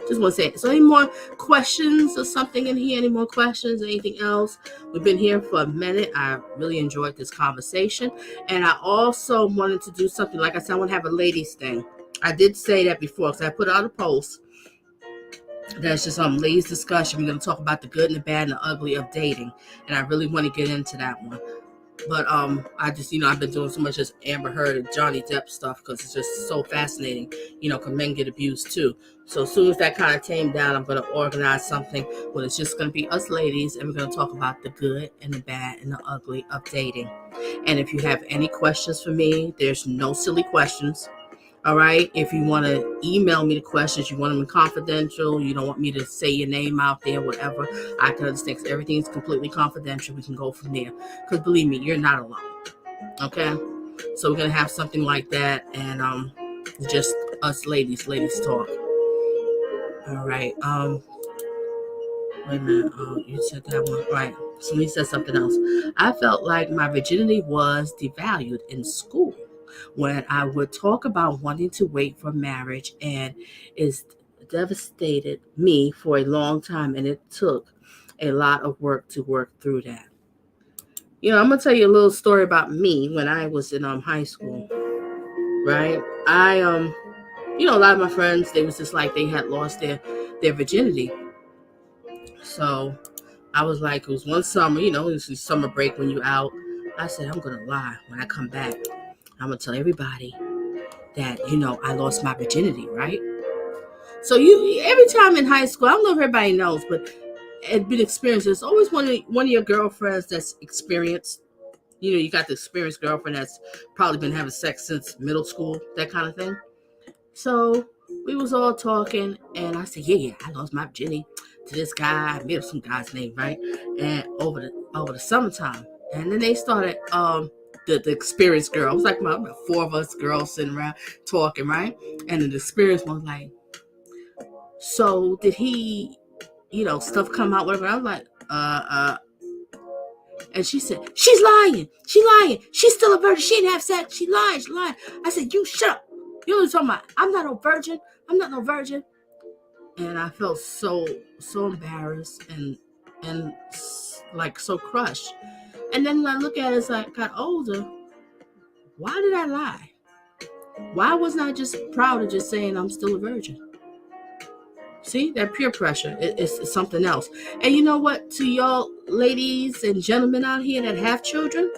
[SPEAKER 1] Just want to say it. So any more questions or something in here? Any more questions? Anything else? We've been here for a minute. I really enjoyed this conversation. And I also wanted to do something. Like I said, I want to have a ladies thing. I did say that before because I put out a post. That's just ladies discussion. We're going to talk about the good and the bad and the ugly of dating. And I really want to get into that one. But I just, I've been doing so much just Amber Heard and Johnny Depp stuff because it's just so fascinating, because men get abused too. So as soon as that kind of tamed down, I'm going to organize something where it's just going to be us ladies, and we're going to talk about the good and the bad and the ugly of dating. And if you have any questions for me, there's no silly questions. All right. If you want to email me the questions, you want them confidential, you don't want me to say your name out there, whatever, I can understand because everything is completely confidential. We can go from there. Because believe me, you're not alone. Okay. So we're going to have something like that. And just us ladies talk. All right. Wait a minute. Oh, you said that one. Right. So he said something else. I felt like my virginity was devalued in school when I would talk about wanting to wait for marriage, and it's devastated me for a long time, and it took a lot of work to work through that. I'm gonna tell you a little story about me when I was in high school. Right? I a lot of my friends, they was just like they had lost their virginity. So I was like, it was one summer, it was summer break when you out. I said, I'm gonna lie when I come back. I'm gonna tell everybody that, I lost my virginity, right? So every time in high school, I don't know if everybody knows, but had been experienced. There's always one of your girlfriends that's experienced. You got the experienced girlfriend that's probably been having sex since middle school, that kind of thing. So we was all talking, and I said, yeah, I lost my virginity to this guy. I made up some guy's name, right? And over the summertime, and then they started the experienced girl. It was like about 4 of us girls sitting around talking, right? And the experienced one was like, so did he, stuff come out, whatever? I was like, and she said, she's lying. She's still a virgin. She didn't have sex. She lied. I said, you shut up. You know what I'm talking about? I'm not no virgin. And I felt so embarrassed and like so crushed. And then I look at it as I got older. Why did I lie? Why wasn't I just proud of just saying I'm still a virgin? See, that peer pressure is something else. And you know what? To y'all ladies and gentlemen out here that have children,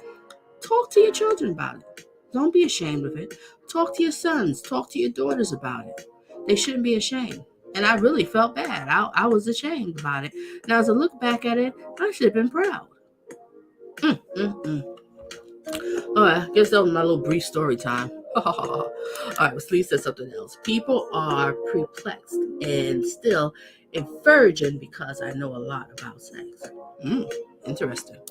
[SPEAKER 1] talk to your children about it. Don't be ashamed of it. Talk to your sons. Talk to your daughters about it. They shouldn't be ashamed. And I really felt bad. I was ashamed about it. Now, as I look back at it, I should have been proud. All right, I guess that was my little brief story time. All right, well, Lee said something else. People are perplexed and still a virgin because I know a lot about sex. Interesting.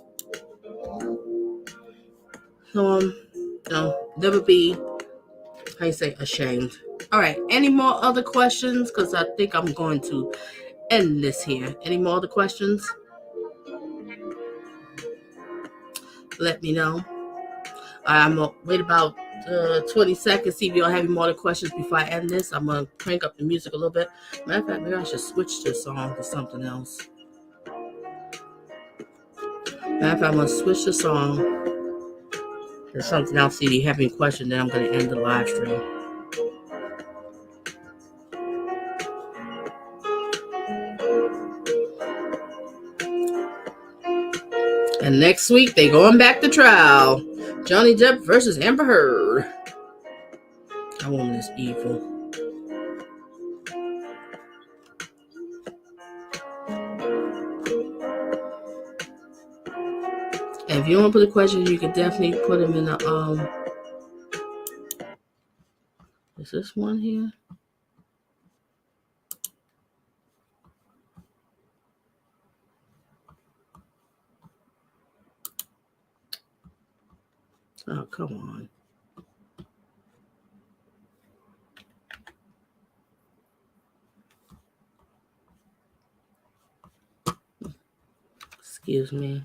[SPEAKER 1] So, never be, how you say, ashamed. All right, any more other questions? Because I think I'm going to end this here. Any more other questions? Let me know. I'm going to wait about 20 seconds, see if you don't have any more questions before I end this. I'm going to crank up the music a little bit. Matter of fact, maybe I should switch this song to something else. Matter of fact, I'm going to switch the song to something else. See if you have any questions, then I'm going to end the live stream. And next week, they going back to trial. Johnny Depp versus Amber Heard. That woman is evil. And if you don't want to put the questions, you can definitely put them in the is this one here? Come on. Excuse me.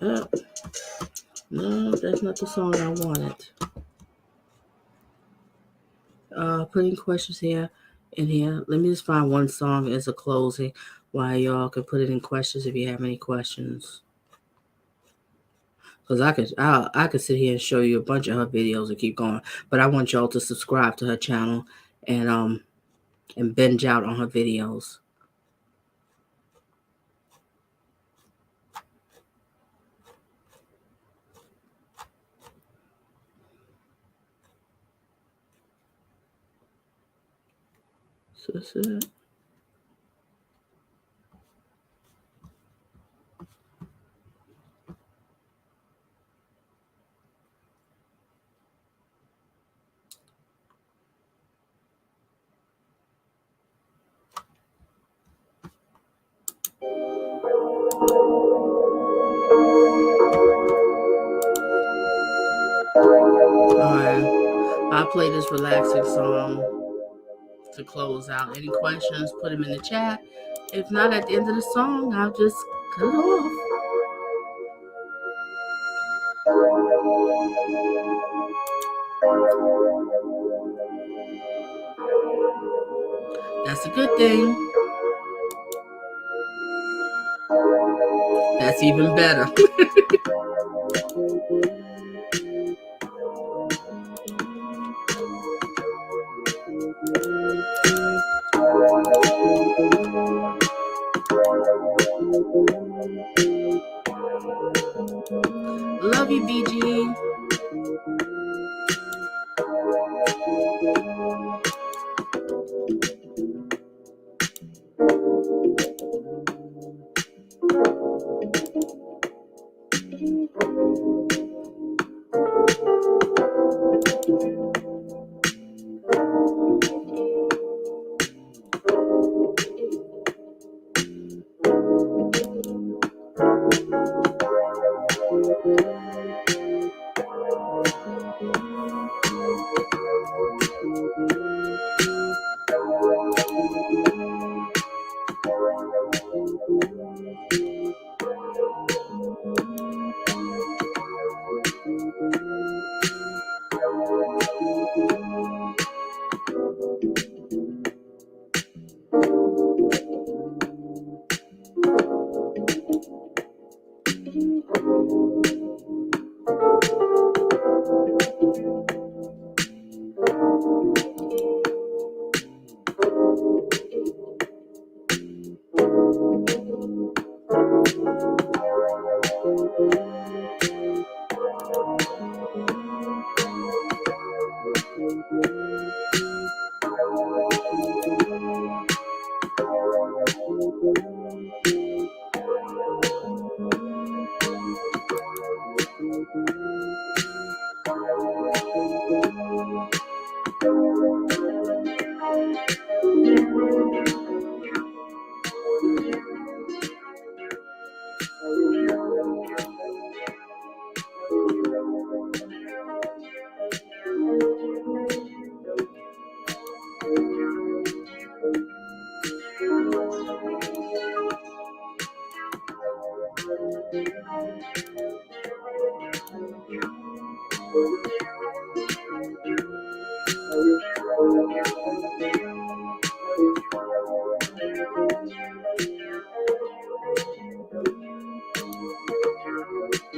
[SPEAKER 1] Oh, no, that's not the song I wanted. Putting questions here in here. Let me just find one song as a closing while y'all can put it in questions if you have any questions. Because I could sit here and show you a bunch of her videos and keep going, but I want y'all to subscribe to her channel and binge out on her videos. So that's it. Alright, I'll play this relaxing song to close out. Any questions, put them in the chat. If not, at the end of the song, I'll just cut it off. That's a good thing. That's even better. Love you, BG.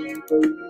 [SPEAKER 10] Thank you.